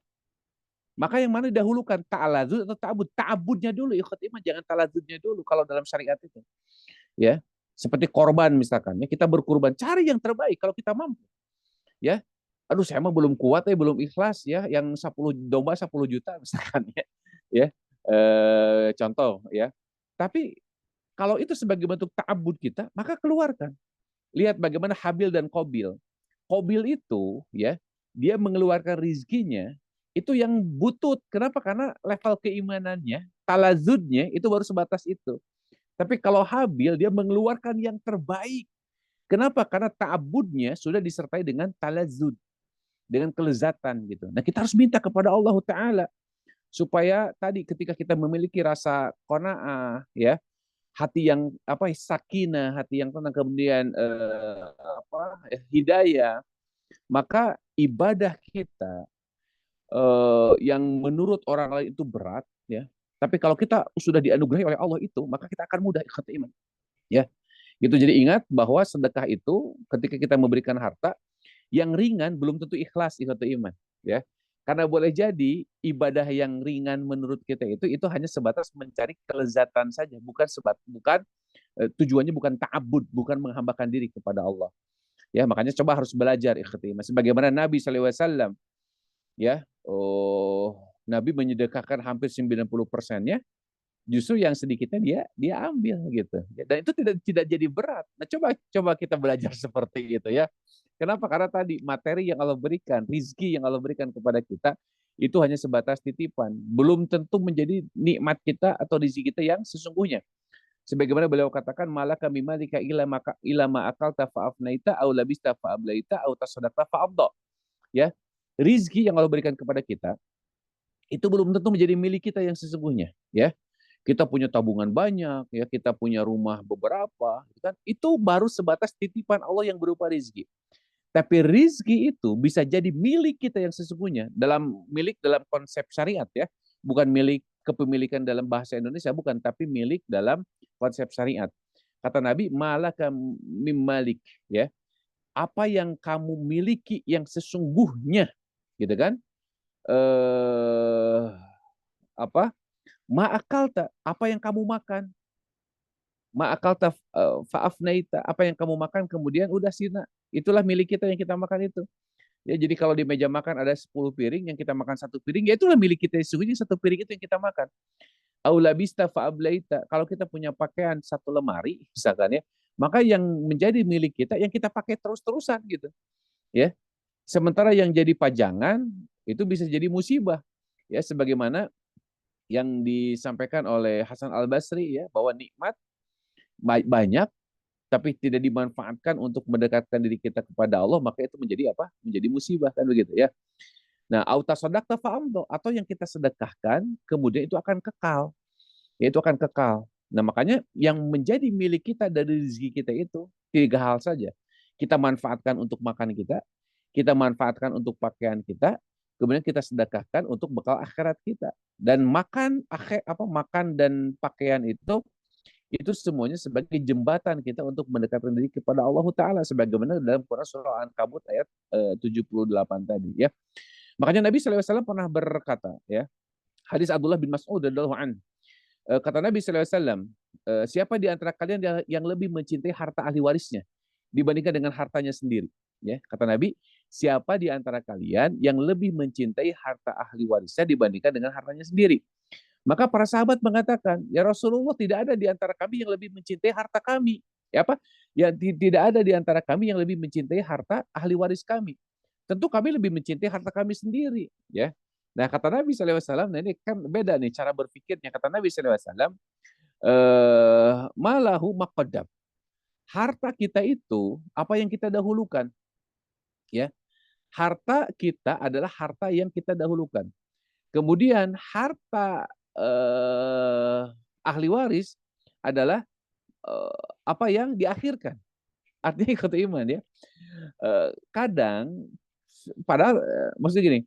Maka yang mana didahulukan, ta'alazud atau ta'abbud? Ta'abbudnya dulu, ikhwat iman, jangan talazudnya dulu kalau dalam syariat itu. Ya, seperti korban misalkan, ya, kita berkurban, cari yang terbaik kalau kita mampu. Ya, aduh saya mah belum kuat ya, belum ikhlas ya, yang 10 domba 10 juta misalkan ya. Ya. Contoh ya. Tapi kalau itu sebagai bentuk ta'abbud kita, maka keluarkan. Lihat bagaimana Habil dan Qabil. Qabil itu ya, dia mengeluarkan rizkinya itu yang butut. Kenapa? Karena level keimanannya, talazudnya itu baru sebatas itu. Tapi kalau Habil dia mengeluarkan yang terbaik. Kenapa? Karena ta'abbudnya sudah disertai dengan talazud, dengan kelezatan gitu. Nah, kita harus minta kepada Allah Ta'ala supaya tadi ketika kita memiliki rasa qanaah, ya, hati yang sakinah, hati yang tenang, kemudian hidayah, maka ibadah kita yang menurut orang lain itu berat, ya. Tapi kalau kita sudah dianugerahi oleh Allah itu, maka kita akan mudah ikhlas iman, ya. Gitu. Jadi ingat bahwa sedekah itu ketika kita memberikan harta yang ringan belum tentu ikhlas ikhlas iman, ya. Karena boleh jadi ibadah yang ringan menurut kita itu hanya sebatas mencari kelezatan saja, bukan tujuannya bukan ta'abbud, bukan menghambakan diri kepada Allah. Ya, makanya coba harus belajar ikhlas iman. Sebagaimana Nabi SAW, ya, Nabi menyedekahkan hampir 90%-nya, justru yang sedikitnya dia ambil gitu. Dan itu tidak jadi berat. Nah, coba kita belajar seperti itu ya. Kenapa? Karena tadi materi yang Allah berikan, rizki yang Allah berikan kepada kita itu hanya sebatas titipan, belum tentu menjadi nikmat kita atau rizki kita yang sesungguhnya. Sebagaimana beliau katakan, malaka mimalika ilama akal tafa'afnaita au labista fa'ablaita au tasadaqta fa'abda. Ya, rizki yang Allah berikan kepada kita itu belum tentu menjadi milik kita yang sesungguhnya. Ya, kita punya tabungan banyak, ya, kita punya rumah beberapa, kan? Itu baru sebatas titipan Allah yang berupa rizki. Tapi rizki itu bisa jadi milik kita yang sesungguhnya. Milik dalam konsep syariat ya. Bukan milik kepemilikan dalam bahasa Indonesia, bukan. Tapi milik dalam konsep syariat. Kata Nabi, malaka mim malik. Ya. Apa yang kamu miliki yang sesungguhnya. Gitu kan. Apa? Ma'akal tak. Apa yang kamu makan. Ma'akal tak fa'afnaita. Apa yang kamu makan kemudian udah sina. Itulah milik kita yang kita makan itu. Ya, jadi kalau di meja makan ada 10 piring, yang kita makan satu piring, ya itulah milik kita sesungguhnya, satu piring itu yang kita makan. Aulabista fa'ablaita. Kalau kita punya pakaian satu lemari, misalkan ya, maka yang menjadi milik kita, yang kita pakai terus-terusan gitu. Ya. Sementara yang jadi pajangan, itu bisa jadi musibah. Ya, sebagaimana yang disampaikan oleh Hasan Al-Basri ya, bahwa nikmat banyak tapi tidak dimanfaatkan untuk mendekatkan diri kita kepada Allah, maka itu menjadi apa? Menjadi musibah, kan begitu ya. Nah, auta sodakta fa'amdo, atau yang kita sedekahkan kemudian itu akan kekal, yaitu akan kekal. Nah, makanya yang menjadi milik kita dari rezeki kita itu tiga hal saja. Kita manfaatkan untuk makan kita manfaatkan untuk pakaian kita, kemudian kita sedekahkan untuk bekal akhirat kita. Dan makan dan pakaian itu semuanya sebagai jembatan kita untuk mendekatkan diri kepada Allah Ta'ala, sebagaimana dalam Quran surah An-Kabut ayat 78 tadi ya. Makanya Nabi SAW pernah berkata ya, hadis Abdullah bin Mas'ud radhiyallahu an, kata Nabi SAW, siapa di antara kalian yang lebih mencintai harta ahli warisnya dibandingkan dengan hartanya sendiri? Ya, kata Nabi, siapa di antara kalian yang lebih mencintai harta ahli warisnya dibandingkan dengan hartanya sendiri? Maka para sahabat mengatakan, ya Rasulullah, tidak ada di antara kami yang lebih mencintai harta kami. Ya apa? Ya tidak ada di antara kami yang lebih mencintai harta ahli waris kami. Tentu kami lebih mencintai harta kami sendiri, ya. Nah, kata Nabi SAW, nah ini kan beda nih cara berpikirnya. Kata Nabi SAW, malahu maqaddam. Harta kita itu apa yang kita dahulukan, ya. Harta kita adalah harta yang kita dahulukan. Kemudian harta ahli waris adalah apa yang diakhirkan. Artinya kata iman ya. Kadang padahal maksudnya gini,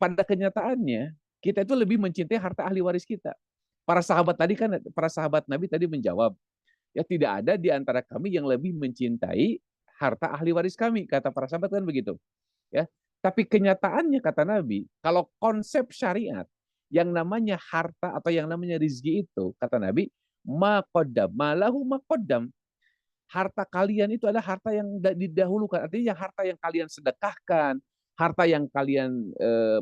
pada kenyataannya kita itu lebih mencintai harta ahli waris kita. Para sahabat Nabi tadi menjawab, ya tidak ada di antara kami yang lebih mencintai harta ahli waris kami, kata para sahabat kan begitu. Ya. Tapi kenyataannya kata Nabi, kalau konsep syariat yang namanya harta atau yang namanya rizki itu, kata Nabi, maqaddam, malahu maqaddam. Harta kalian itu adalah harta yang didahulukan. Artinya harta yang kalian sedekahkan, harta yang kalian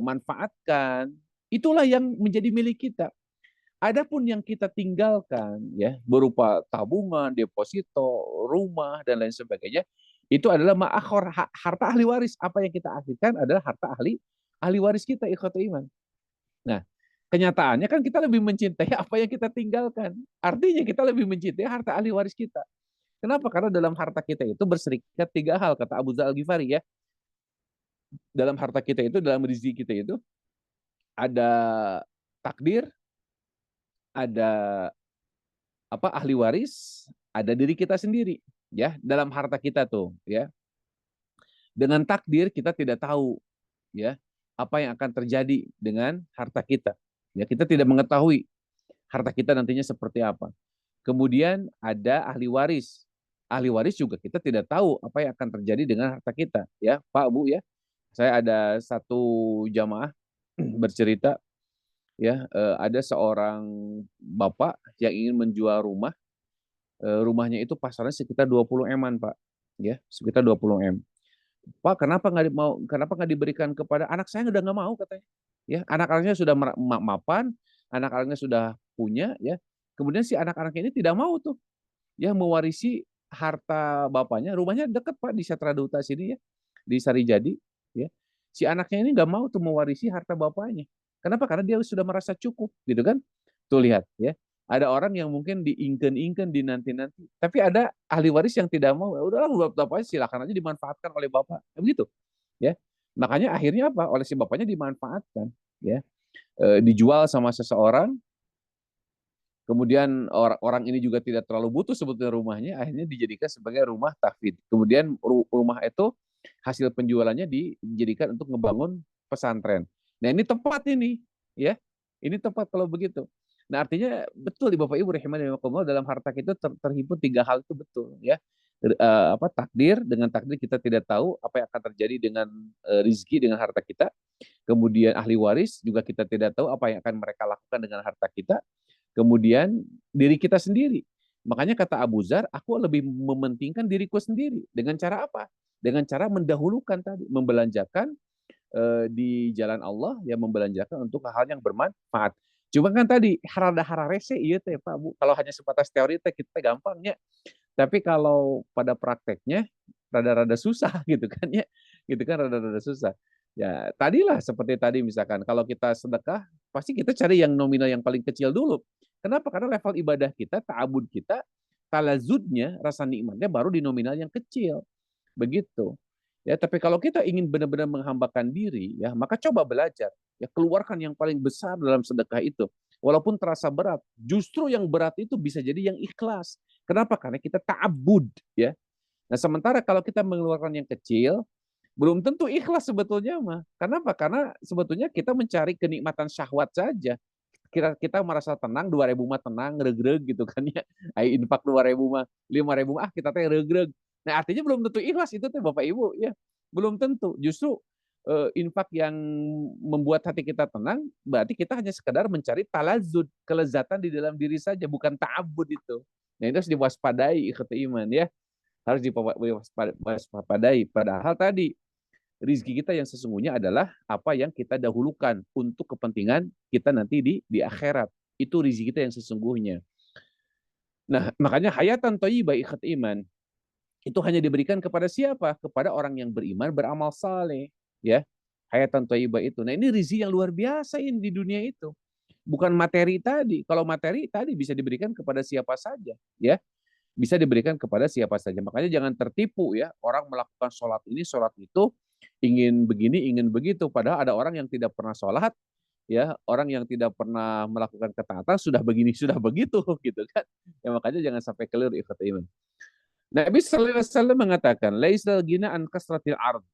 manfaatkan, itulah yang menjadi milik kita. Adapun yang kita tinggalkan ya berupa tabungan, deposito, rumah dan lain sebagainya, itu adalah ma'akhor, harta ahli waris. Apa yang kita akhirkan adalah harta ahli waris kita, ikhwatul iman. Nah, kenyataannya kan kita lebih mencintai apa yang kita tinggalkan. Artinya kita lebih mencintai harta ahli waris kita. Kenapa? Karena dalam harta kita itu berserikat tiga hal, kata Abu Dzar Al-Ghifari ya. Dalam harta kita itu, dalam rezeki kita itu, ada takdir, ada apa ahli waris, ada diri kita sendiri ya dalam harta kita tuh ya. Dengan takdir kita tidak tahu ya apa yang akan terjadi dengan harta kita. Ya, kita tidak mengetahui harta kita nantinya seperti apa. Kemudian ada ahli waris. Ahli waris juga kita tidak tahu apa yang akan terjadi dengan harta kita ya, Pak Bu ya. Saya ada satu jamaah bercerita ya, ada seorang bapak yang ingin menjual rumah. Rumahnya itu pasarnya sekitar 20 M-an, Pak. Ya, sekitar 20 M. Pak, kenapa nggak diberikan kepada anak saya, udah nggak mau katanya. Ya, anak-anaknya sudah mapan, anak-anaknya sudah punya ya. Kemudian si anak-anak ini tidak mau tuh ya mewarisi harta bapaknya. Rumahnya dekat Pak di Satraduta sini ya, di Sarijadi ya. Si anaknya ini nggak mau tuh mewarisi harta bapaknya. Kenapa? Karena dia sudah merasa cukup gitu kan. Tuh lihat ya. Ada orang yang mungkin diingken-ingken, dinanti-nanti. Tapi ada ahli waris yang tidak mau. Ya udahlah, bapaknya silakan aja dimanfaatkan oleh bapak. Begitu. Ya. Makanya akhirnya apa? Oleh si bapaknya dimanfaatkan. Ya. Dijual sama seseorang. Kemudian orang ini juga tidak terlalu butuh sebetulnya rumahnya. Akhirnya dijadikan sebagai rumah tahfidz. Kemudian rumah itu hasil penjualannya dijadikan untuk ngebangun pesantren. Nah ini tepat ini. Ya. Ini tepat kalau begitu. Nah, artinya betul di Bapak Ibu rahimanillah, dalam harta kita terhimpun tiga hal itu betul ya. Apa takdir, dengan takdir kita tidak tahu apa yang akan terjadi dengan rizki dengan harta kita. Kemudian ahli waris juga kita tidak tahu apa yang akan mereka lakukan dengan harta kita. Kemudian diri kita sendiri. Makanya kata Abu Dzar, aku lebih mementingkan diriku sendiri. Dengan cara apa? Dengan cara mendahulukan tadi, membelanjakan di jalan Allah, ya membelanjakan untuk hal yang bermanfaat. Cuma kan tadi harada hararese iya teh Pak Bu. Kalau hanya sebatas teori teh kita gampangnya. Tapi kalau pada prakteknya rada-rada susah gitu kan ya. Gitu kan rada-rada susah. Ya, tadilah seperti tadi misalkan kalau kita sedekah pasti kita cari yang nominal yang paling kecil dulu. Kenapa? Karena level ibadah kita, ta'abud kita, talazudnya, rasa nikmatnya baru di nominal yang kecil. Begitu. Ya, tapi kalau kita ingin benar-benar menghambakan diri, ya, maka coba belajar. Ya, keluarkan yang paling besar dalam sedekah itu. Walaupun terasa berat, justru yang berat itu bisa jadi yang ikhlas. Kenapa? Karena kita ta'abud, ya. Nah, sementara kalau kita mengeluarkan yang kecil, belum tentu ikhlas sebetulnya mah. Kenapa? Karena sebetulnya kita mencari kenikmatan syahwat saja. Kita merasa tenang, 2.000 mah tenang, regreg gitu kan ya. Ayo infak 2.000 mah, 5.000 kita teh regreg. Nah, artinya belum tentu ikhlas itu teh Bapak Ibu ya. Belum tentu. Justru infak yang membuat hati kita tenang, berarti kita hanya sekedar mencari talazud, kelezatan di dalam diri saja, bukan ta'abud itu. Nah, itu harus diwaspadai ikhwati iman ya. Harus diwaspadai. Padahal tadi rizki kita yang sesungguhnya adalah apa yang kita dahulukan untuk kepentingan kita nanti di akhirat. Itu rizki kita yang sesungguhnya. Nah, makanya hayatan thayyibah ikhhat iman itu hanya diberikan kepada siapa? Kepada orang yang beriman, beramal saleh, ya. Hayatan thayyibah itu. Nah, ini rizki yang luar biasa ini di dunia itu. Bukan materi tadi. Kalau materi tadi bisa diberikan kepada siapa saja, ya. Bisa diberikan kepada siapa saja. Makanya jangan tertipu ya, orang melakukan sholat ini, sholat itu, ingin begini, ingin begitu. Padahal ada orang yang tidak pernah sholat, ya, orang yang tidak pernah melakukan ketaatan sudah begini, sudah begitu, gitu kan. Ya makanya jangan sampai keliru ikhwat iman. Nabi sallallahu alaihi wasallam mengatakan, "Laisal gina an kasratil ard,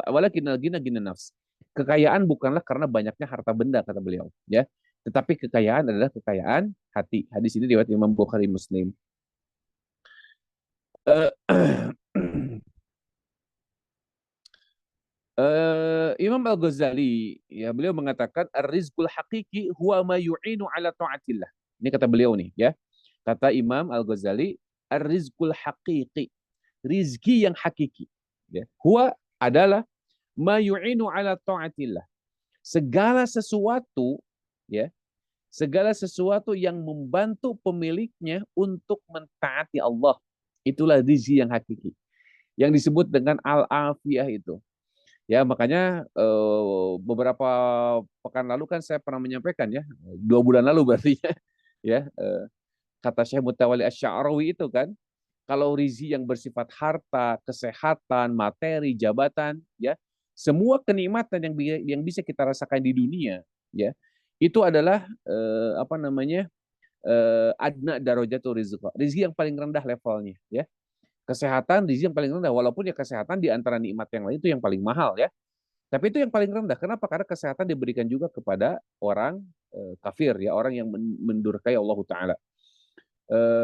walakinal gina gina nafs." Kekayaan bukanlah karena banyaknya harta benda kata beliau, ya. Tetapi kekayaan adalah kekayaan hati. Hadis ini riwayat Imam Bukhari Muslim. Imam Al-Ghazali ya beliau mengatakan ar-rizqul haqiqi huwa ma yu'inu ala taatillah. Ini kata beliau nih ya. Kata Imam Al-Ghazali ar-rizqul haqiqi. Rizki yang hakiki ya. Huwa adalah ma yu'inu ala taatillah. Segala sesuatu ya, segala sesuatu yang membantu pemiliknya untuk mentaati Allah. Itulah rizki yang hakiki. Yang disebut dengan al-afiyah itu. Ya, makanya beberapa pekan lalu kan saya pernah menyampaikan ya, 2 bulan lalu berarti ya, kata Syekh Mutawalli Asy-Sya'rawi itu kan, kalau rizki yang bersifat harta, kesehatan, materi, jabatan, ya, semua kenikmatan yang bisa kita rasakan di dunia, ya, itu adalah apa namanya, adna darajatul rizq, rizki yang paling rendah levelnya, ya. Kesehatan rizki yang paling rendah, walaupun ya kesehatan di antara nikmat yang lain itu yang paling mahal ya. Tapi itu yang paling rendah. Kenapa? Karena kesehatan diberikan juga kepada orang kafir ya, orang yang mendurkai Allah Taala.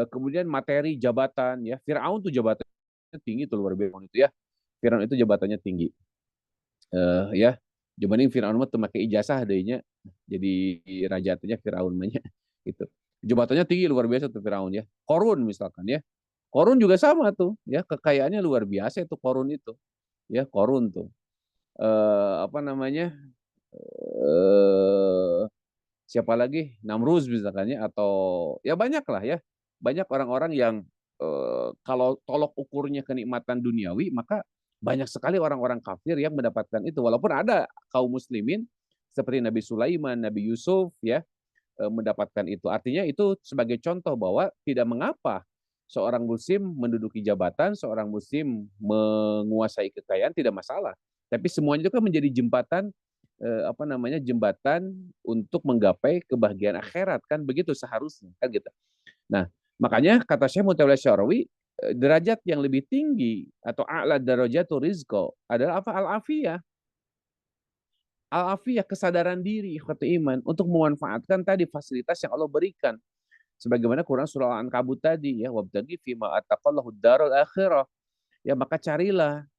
Kemudian materi, jabatan ya. Firaun tuh jabatannya tinggi tuh luar biasa itu ya. Firaun itu jabatannya tinggi. Ya. Dibanding Firaun mah pakai ijazah adanya jadi raja atunya Firaun mah gitu. Jabatannya tinggi luar biasa tuh Firaun ya. Korun misalkan ya. Korun juga sama tuh ya, kekayaannya luar biasa itu Korun itu. Ya, Korun tuh. Apa namanya? eh, Siapa lagi Namruz misalkan ya, atau ya banyak lah ya, banyak orang-orang yang kalau tolok ukurnya kenikmatan duniawi maka banyak sekali orang-orang kafir yang mendapatkan itu, walaupun ada kaum muslimin seperti Nabi Sulaiman, Nabi Yusuf ya mendapatkan itu. Artinya itu sebagai contoh bahwa tidak mengapa seorang muslim menduduki jabatan, seorang muslim menguasai kekayaan tidak masalah. Tapi semuanya itu kan menjadi jembatan apa namanya, jembatan untuk menggapai kebahagiaan akhirat kan begitu seharusnya kan gitu. Nah, makanya kata Syekh Mutawalla Syarawi derajat yang lebih tinggi atau a'la darajatul rizqa adalah apa? Al-afiyah. Al-afiyah, kesadaran diri, ikhwati iman, untuk memanfaatkan tadi fasilitas yang Allah berikan. Sebagaimana Quran surah Al-Ankabut tadi ya, wabtaghi fima ataqallahu darul akhirah. Ya maka carilah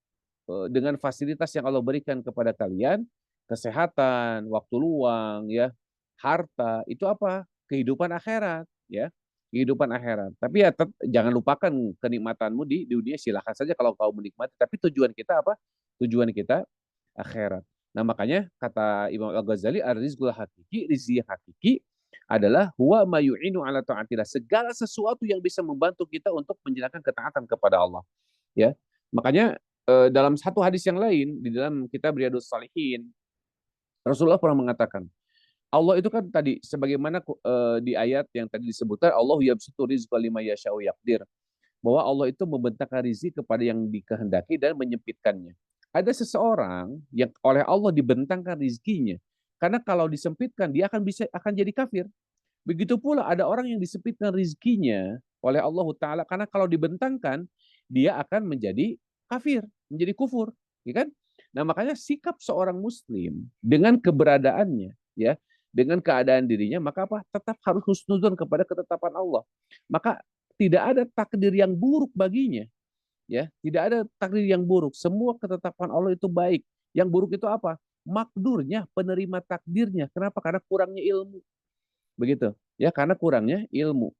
dengan fasilitas yang Allah berikan kepada kalian, kesehatan, waktu luang ya, harta, itu apa? Kehidupan akhirat ya. Kehidupan akhirat. Tapi ya jangan lupakan kenikmatanmu di dunia, silahkan saja kalau kau menikmati, tapi tujuan kita apa? Tujuan kita akhirat. Nah, makanya kata Imam Al-Ghazali, ar-rizqul hakiki, rizki yang hakiki adalah huwa ma yu'inu ala ta'atillah, segala sesuatu yang bisa membantu kita untuk menjalankan ketaatan kepada Allah. Ya. Makanya dalam satu hadis yang lain di dalam kitab Riyadhus Shalihin, Rasulullah pernah mengatakan, Allah itu kan tadi sebagaimana di ayat yang tadi disebutkan Allah yabsutu rizqa liman yasha'u yaqdir, bahwa Allah itu membentangkan rezeki kepada yang dikehendaki dan menyempitkannya. Ada seseorang yang oleh Allah dibentangkan rezekinya, karena kalau disempitkan dia akan jadi kafir. Begitu pula ada orang yang disempitkan rezekinya oleh Allah Ta'ala, karena kalau dibentangkan dia akan menjadi kafir, menjadi kufur, ya kan? Nah makanya sikap seorang muslim dengan keberadaannya, ya, dengan keadaan dirinya, maka apa? Tetap harus husnuzon kepada ketetapan Allah. Maka tidak ada takdir yang buruk baginya, ya, tidak ada takdir yang buruk. Semua ketetapan Allah itu baik. Yang buruk itu apa? Makdurnya, penerima takdirnya. Kenapa? Karena kurangnya ilmu. Begitu. Ya, karena kurangnya ilmu.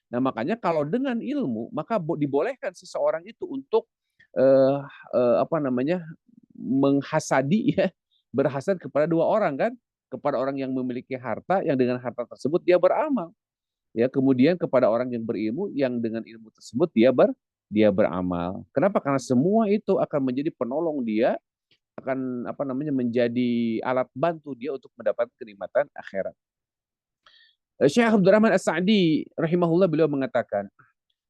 Nah, makanya kalau dengan ilmu, maka dibolehkan seseorang itu untuk eh, apa namanya? Menghasadi, ya, berhasad kepada dua orang kan, kepada orang yang memiliki harta, yang dengan harta tersebut dia beramal, ya, kemudian kepada orang yang berilmu, yang dengan ilmu tersebut dia beramal. Kenapa? Karena semua itu akan menjadi penolong dia, akan apa namanya, menjadi alat bantu dia untuk mendapat kenikmatan akhirat. Syekh Abdurrahman As-Sa'di rahimahullah, beliau mengatakan,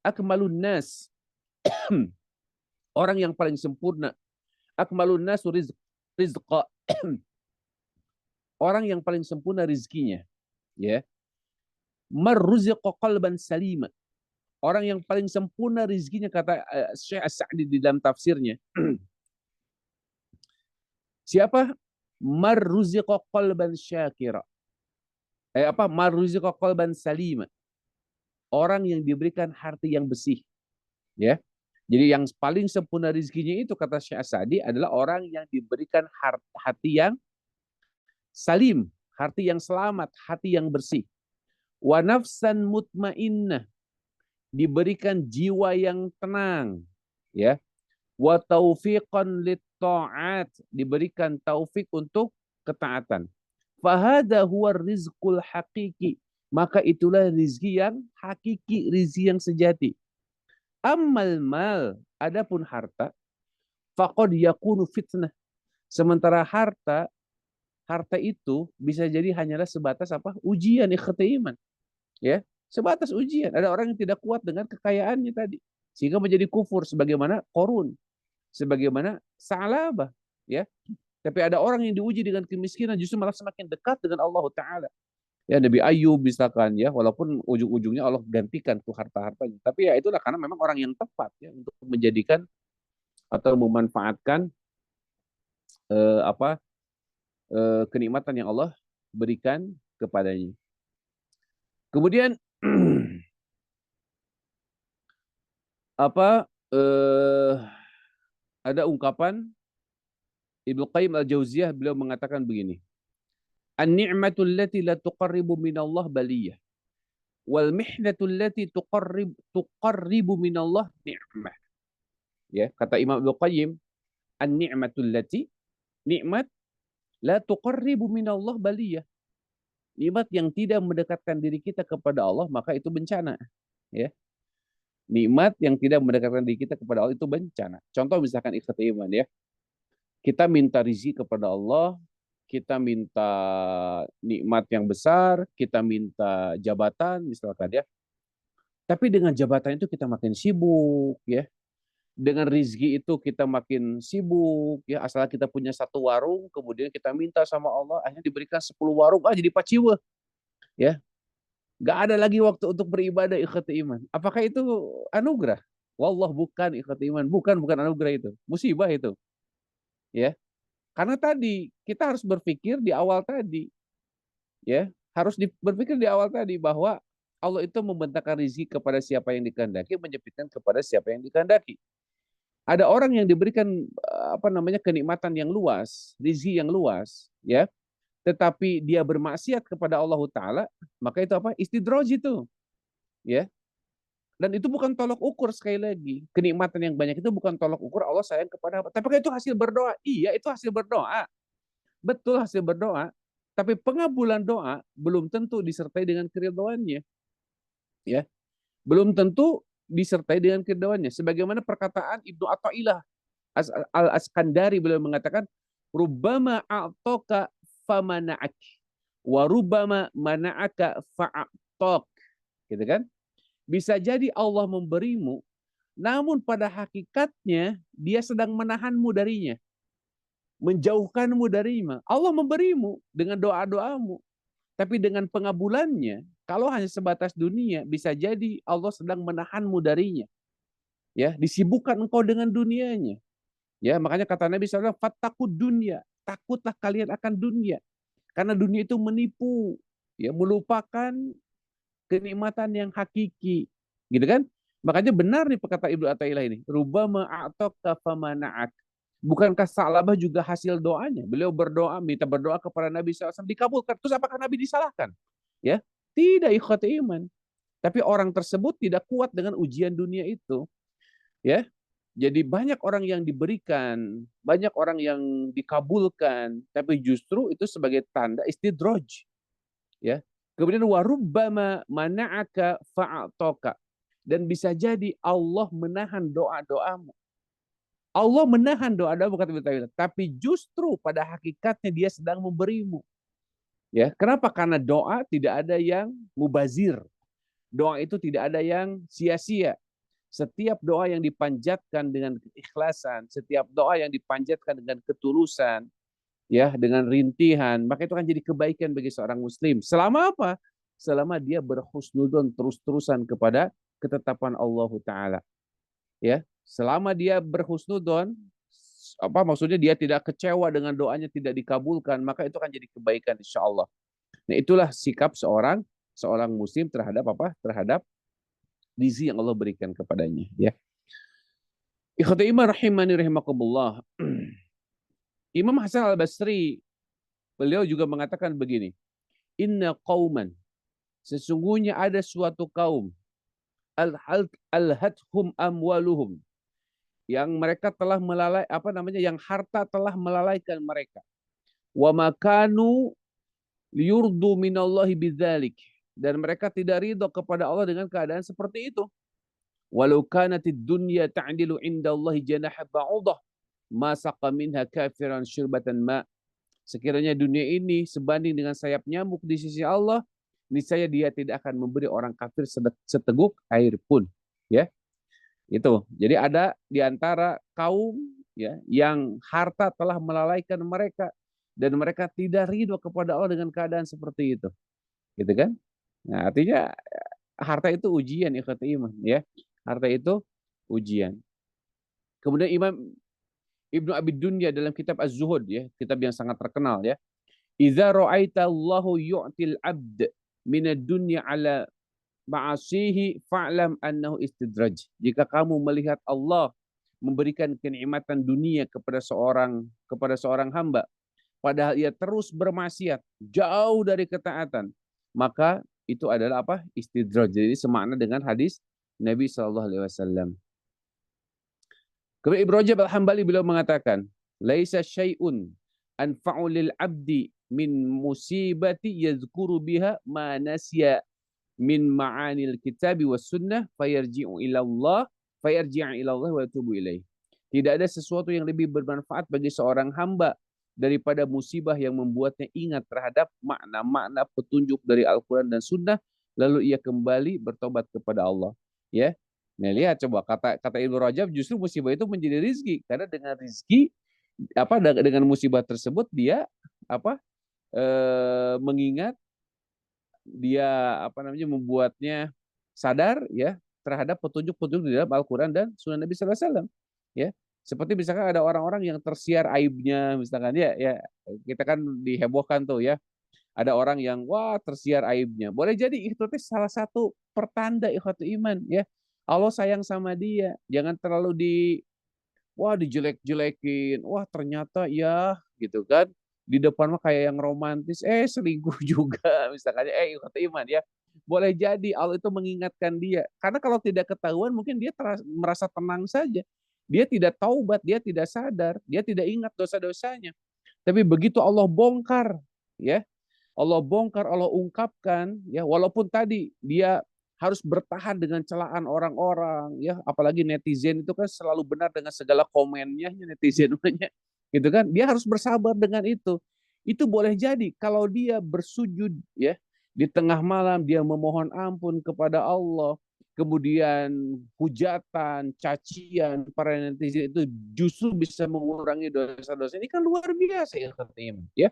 akmalun nas, orang yang paling sempurna, akmalun nas rizqa, orang yang paling sempurna rizkinya, ya, marruziqa qalban salima, orang yang paling sempurna rizkinya, kata Syekh As-Sa'di di dalam tafsirnya. Siapa? Marruziqa qalban syakira. Marruziqa qalban salima, orang yang diberikan hati yang bersih, ya. Jadi yang paling sempurna rizkinya itu, kata Syekh As-Sa'di, adalah orang yang diberikan hati yang salim, hati yang selamat, hati yang bersih. Wa nafsan mutmainnah, diberikan jiwa yang tenang, ya. Wa taufiqan lit ta'at, diberikan taufik untuk ketaatan. Fahada huwa rizqul hakiki, maka itulah rizki yang hakiki, rizki yang sejati. Ammal mal, adapun harta, faqad yakunu fitnah, sementara harta itu bisa jadi hanyalah sebatas apa? Ujian, ikhtiar, ya. Sebatas ujian. Ada orang yang tidak kuat dengan kekayaannya tadi, sehingga menjadi kufur, sebagaimana Qarun, sebagaimana Sa'labah, ya. Tapi ada orang yang diuji dengan kemiskinan, justru malah semakin dekat dengan Allah Ta'ala. Ya, Nabi Ayub misalkan, ya, walaupun ujung-ujungnya Allah gantikan tuh harta-hartanya. Tapi ya itulah karena memang orang yang tepat, ya, untuk menjadikan atau memanfaatkan apa kenikmatan yang Allah berikan kepadanya. Kemudian apa ada ungkapan Ibnu Qayyim Al-Jauziyah, beliau mengatakan begini. An-ni'matu allati la tuqarribu minallah baliyah, wal mihnatu allati tuqarribu minallah ni'mah. Ya, kata Imam Ibnu Qayyim, an-ni'matu allati, nikmat, la tuqarribu minallah baliyah, nikmat yang tidak mendekatkan diri kita kepada Allah, maka itu bencana, ya. Nikmat yang tidak mendekatkan diri kita kepada Allah itu bencana. Contoh misalkan ikhtiar, ya. Kita minta rizki kepada Allah, kita minta nikmat yang besar, kita minta jabatan misalkan, ya. Tapi dengan jabatan itu kita makin sibuk, ya. Dengan rizki itu kita makin sibuk, ya. Asal kita punya satu warung, kemudian kita minta sama Allah, akhirnya diberikan 10 warung, jadi paciwa, ya. Gak ada lagi waktu untuk beribadah, ikhwati iman. Apakah itu anugerah? Wallah bukan, ikhwati iman. Bukan anugerah itu. Musibah itu, ya. Karena tadi kita harus berpikir di awal tadi, ya. Harus berpikir di awal tadi bahwa Allah itu membentangkan rezeki kepada siapa yang dikehendaki, menyempitkan kepada siapa yang dikehendaki. Ada orang yang diberikan apa namanya, kenikmatan yang luas, rezeki yang luas, ya. Tetapi dia bermaksiat kepada Allah Ta'ala, maka itu apa? Istidraj itu, ya. Dan itu bukan tolok ukur, sekali lagi. Kenikmatan yang banyak itu bukan tolok ukur Allah sayang kepada apa. Tapi itu hasil berdoa. Iya, itu hasil berdoa. Betul, hasil berdoa. Tapi pengabulan doa belum tentu disertai dengan keridhaannya, ya. Belum tentu disertai dengan keridhaannya. Sebagaimana perkataan Ibnu Athaillah Al-Askandari, beliau mengatakan, rubbama a'taka famana'ak wa rubbama mana'aka fa'atok, gitu kan? Bisa jadi Allah memberimu, namun pada hakikatnya dia sedang menahanmu darinya, menjauhkanmu darinya. Allah memberimu dengan doa-doamu, tapi dengan pengabulannya, kalau hanya sebatas dunia, bisa jadi Allah sedang menahanmu darinya. Ya, disibukkan engkau dengan dunianya. Ya, makanya kata Nabi SAW, fattakud dunia, takutlah kalian akan dunia, karena dunia itu menipu, ya, melupakan kenikmatan yang hakiki, gitu kan? Makanya benar nih perkataan Ibnu Athaillah ini, rubama a'taka famana'ak. Bukankah Sa'labah juga hasil doanya? Beliau berdoa, minta berdoa kepada Nabi SAW, dikabulkan. Terus apakah Nabi disalahkan? Ya, tidak, ikhwati iman. Tapi orang tersebut tidak kuat dengan ujian dunia itu. Ya, jadi banyak orang yang diberikan, banyak orang yang dikabulkan, tapi justru itu sebagai tanda istidraj. Ya, kemudian warubbama mana'aka fa'atoka, dan bisa jadi Allah menahan doa-doamu. Allah menahan doa-doamu, kata Ibnu, tapi justru pada hakikatnya dia sedang memberimu. Ya, kenapa? Karena doa tidak ada yang mubazir. Doa itu tidak ada yang sia-sia. Setiap doa yang dipanjatkan dengan keikhlasan, setiap doa yang dipanjatkan dengan ketulusan, ya, dengan rintihan, maka itu akan jadi kebaikan bagi seorang muslim. Selama apa? Selama dia berhusnudon terus-terusan kepada ketetapan Allah Ta'ala. Ya, selama dia berhusnudon, apa maksudnya, dia tidak kecewa dengan doanya tidak dikabulkan, maka itu akan jadi kebaikan insya Allah. Nah, itulah sikap seorang muslim terhadap apa? Terhadap rizki yang Allah berikan kepadanya, ya. Ikhwati iman rahimani rahimakumullah. Imam Hasan Al-Basri, beliau juga mengatakan begini, inna qauman, sesungguhnya ada suatu kaum, alhathum amwaluhum, yang mereka telah melalai, apa namanya, yang harta telah melalaikan mereka. Wa makanu liyurdu minallahi bidzalik, dan mereka tidak ridho kepada Allah dengan keadaan seperti itu. Walau kanatid dunya ta'dilu indallahi janaha ba'udah ma saqa minha kafiran syurbatan ma. Sekiranya dunia ini sebanding dengan sayap nyamuk di sisi Allah, niscaya dia tidak akan memberi orang kafir seteguk air pun. Ya, itu. Jadi ada di antara kaum, ya, yang harta telah melalaikan mereka dan mereka tidak ridho kepada Allah dengan keadaan seperti itu. Gitu kan? Nah, artinya harta itu ujian, ikhwati iman, ya. Harta itu ujian. Kemudian Imam Ibnu Abi Dunya dalam kitab Az-Zuhud, ya, kitab yang sangat terkenal, ya. Idza ra'aita Allahu yu'til 'abd minad dunya ala ma'asihi fa'lam annahu istidraj. Jika kamu melihat Allah memberikan kenikmatan dunia kepada seorang hamba, padahal ia terus bermaksiat, jauh dari ketaatan, maka itu adalah apa? Istidraj. Jadi semakna dengan hadis Nabi SAW. Kemudian Ibnu Rajab Al-Hambali beliau mengatakan, laisa syai'un anfa'u lil 'abdi min musibati yazkuru biha ma nasya min ma'anil kitabi was sunnah fayarji'u ila Allah wa yatubu ilaih. Tidak ada sesuatu yang lebih bermanfaat bagi seorang hamba daripada musibah yang membuatnya ingat terhadap makna-makna petunjuk dari Al-Quran dan Sunnah, lalu ia kembali bertobat kepada Allah. Ya, nah lihat coba kata Ibnu Rajab, justru musibah itu menjadi rizki, karena dengan rizki, apa, dengan musibah tersebut dia apa mengingat, dia apa namanya, membuatnya sadar, ya, terhadap petunjuk-petunjuk di dalam Al-Quran dan Sunnah Nabi SAW. Ya, seperti misalkan ada orang-orang yang tersiar aibnya, misalkan, ya kita kan dihebohkan tuh, ya, ada orang yang wah tersiar aibnya. Boleh jadi itu salah satu pertanda ikhwatu iman, ya, Allah sayang sama dia. Jangan terlalu dijelek-jelekin. Wah ternyata ya, gitu kan. Di depan mah kayak yang romantis, selingkuh juga misalkan, ikhwatu iman, ya. Boleh jadi Allah itu mengingatkan dia. Karena kalau tidak ketahuan mungkin dia merasa tenang saja. Dia tidak taubat, dia tidak sadar, dia tidak ingat dosa-dosanya. Tapi begitu Allah bongkar, ya, Allah bongkar, Allah ungkapkan, ya, walaupun tadi dia harus bertahan dengan celaan orang-orang, ya, apalagi netizen itu kan selalu benar dengan segala komennya, netizen gitu kan, dia harus bersabar dengan itu. itu boleh jadi kalau dia bersujud ya di tengah malam dia memohon ampun kepada Allah, kemudian hujatan, cacian para netizen itu justru bisa mengurangi dosa-dosa. Ini kan luar biasa ya, ya.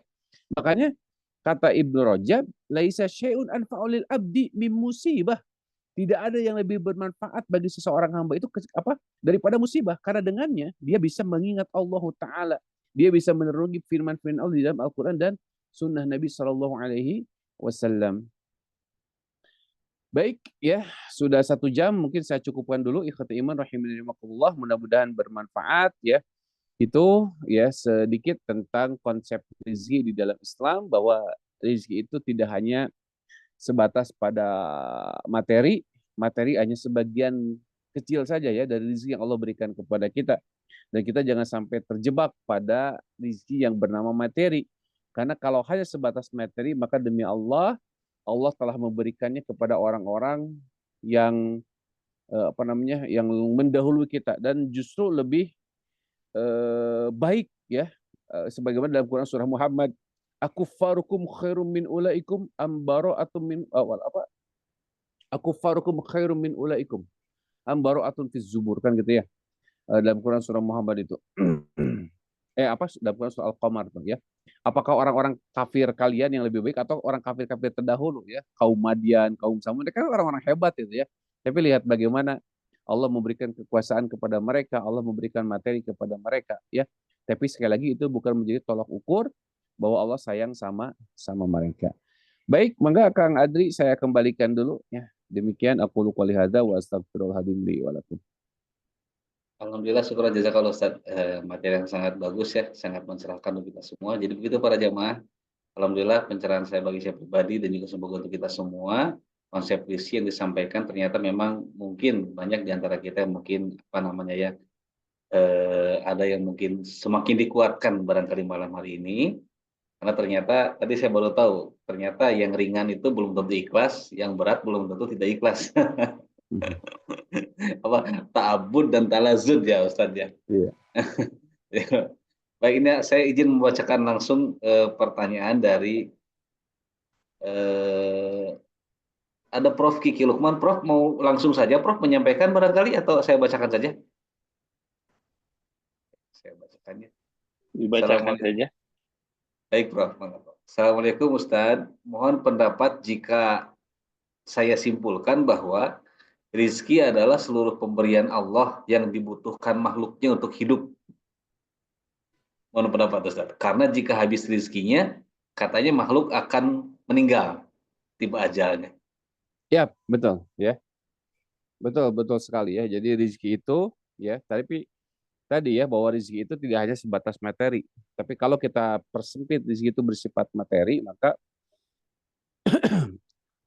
Makanya kata Ibnu Rajab, laisa syai'un anfa'ulil abdi mim musibah. Tidak ada yang lebih bermanfaat bagi seseorang hamba itu daripada musibah, karena dengannya dia bisa mengingat Allah Taala, dia bisa menerugi firman-firman Allah di dalam Al-Quran dan Sunnah Nabi Shallallahu Alaihi Wasallam. Baik ya, sudah 1 jam, mungkin saya cukupkan dulu. Ikhwati iman rahimakumullah, mudah-mudahan bermanfaat ya. Itu ya sedikit tentang konsep rezeki di dalam Islam, bahwa rezeki itu tidak hanya sebatas pada materi, materi hanya sebagian kecil saja ya dari rezeki yang Allah berikan kepada kita. Dan kita jangan sampai terjebak pada rezeki yang bernama materi. Karena kalau hanya sebatas materi, maka demi Allah, Allah telah memberikannya kepada orang-orang yang yang mendahului kita dan justru lebih baik ya. Sebagaimana dalam Quran surah Muhammad, akufarukum khairum min ulaikum ambaro atau min awal apa, akufarukum khairum min ulaikum ambaro atun fi zubur, kan gitu ya. Dalam Quran surah Muhammad itu dalam Quran surah Al-Qamar tuh ya, apakah orang-orang kafir kalian yang lebih baik atau orang kafir-kafir terdahulu ya, kaum Madian, kaum Samud, mereka kan orang-orang hebat itu ya, tapi lihat bagaimana Allah memberikan kekuasaan kepada mereka, Allah memberikan materi kepada mereka ya. Tapi sekali lagi itu bukan menjadi tolak ukur bahwa Allah sayang sama mereka. Baik, mangga Kang Adri saya kembalikan dulu ya. Demikian aku qouli hadza wa astaghfirullahaladzim li wa lakum. Alhamdulillah, syukur jazakallah Ustaz. Materi yang sangat bagus ya, sangat mencerahkan untuk kita semua. Jadi begitu para jamaah, alhamdulillah pencerahan saya bagi saya pribadi dan juga semoga untuk kita semua, konsep visi yang disampaikan ternyata memang mungkin banyak di antara kita yang mungkin apa namanya ya, ada yang mungkin semakin dikuatkan barangkali malam hari ini. Karena ternyata tadi saya baru tahu, ternyata yang ringan itu belum tentu ikhlas, yang berat belum tentu tidak ikhlas. Apa, ta'abbud dan talazud ya Ustaz ya. Iya. Baik, ini saya izin membacakan langsung pertanyaan dari ada Prof. Kiki Lukman. Prof, mau langsung saja Prof menyampaikan barangkali atau saya bacakan saja? Saya bacakannya. Dibacakan saja. Baik Prof. Assalamualaikum Ustaz. Mohon pendapat jika saya simpulkan bahwa rizki adalah seluruh pemberian Allah yang dibutuhkan makhluknya untuk hidup. Mohon pendapat Ustaz. Karena jika habis rizkinya, katanya makhluk akan meninggal, tiba ajalnya. Ya, betul ya. Betul sekali ya. Jadi rezeki itu ya, tapi tadi ya bahwa rezeki itu tidak hanya sebatas materi. Tapi kalau kita persempit rezeki itu bersifat materi, maka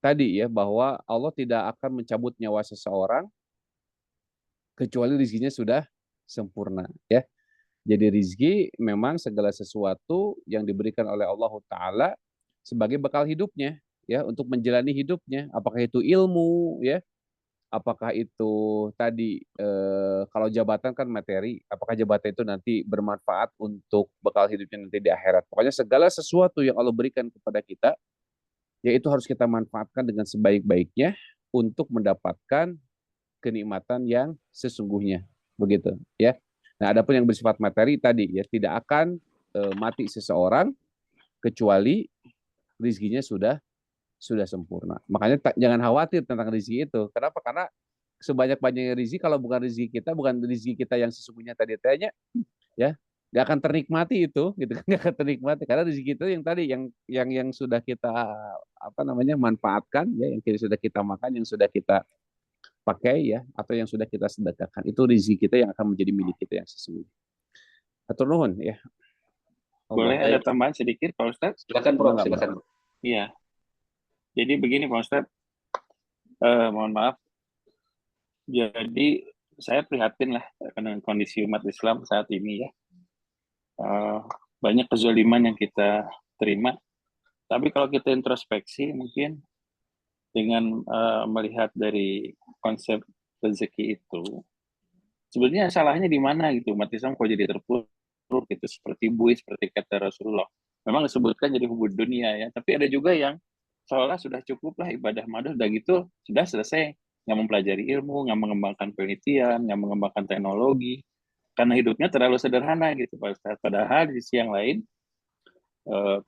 tadi ya bahwa Allah tidak akan mencabut nyawa seseorang kecuali rezekinya sudah sempurna ya. Jadi rezeki memang segala sesuatu yang diberikan oleh Allah Ta'ala sebagai bekal hidupnya ya, untuk menjalani hidupnya. Apakah itu ilmu ya, apakah itu tadi kalau jabatan kan materi, apakah jabatan itu nanti bermanfaat untuk bekal hidupnya nanti di akhirat. Pokoknya segala sesuatu yang Allah berikan kepada kita, yaitu harus kita manfaatkan dengan sebaik-baiknya untuk mendapatkan kenikmatan yang sesungguhnya, begitu ya. Nah, adapun yang bersifat materi tadi ya, tidak akan mati seseorang kecuali rezekinya sudah sempurna. Makanya jangan khawatir tentang rezeki itu. Kenapa? Karena sebanyak-banyaknya rezeki, kalau bukan rezeki kita, bukan rezeki kita yang sesungguhnya tadi tanya, ya nggak akan ternikmati itu, gitu kan, nggak akan ternikmati karena rezeki itu yang tadi yang sudah kita manfaatkan, ya, yang sudah kita makan, yang sudah kita pakai ya, atau yang sudah kita sedekahkan, itu rezeki kita yang akan menjadi milik kita yang sesungguhnya. Atur nuhun ya. Boleh ada tambahan sedikit Pak Ustadz? Silakan Prof, silakan. Iya. Jadi begini Pak Ustadz, mohon maaf. Jadi saya prihatin lah dengan kondisi umat Islam saat ini ya. Banyak kezaliman yang kita terima. Tapi kalau kita introspeksi mungkin dengan melihat dari konsep rezeki itu, sebenarnya salahnya di mana gitu? Umat Islam kok jadi terpuruk gitu, seperti buih, seperti kata Rasulullah. memang disebutkan jadi hubud dunia ya, tapi ada juga yang seolah sudah cukup lah ibadah madah, udah gitu sudah selesai, nggak mempelajari ilmu, nggak mengembangkan penelitian, nggak mengembangkan teknologi, karena hidupnya terlalu sederhana gitu. Padahal di sisi yang lain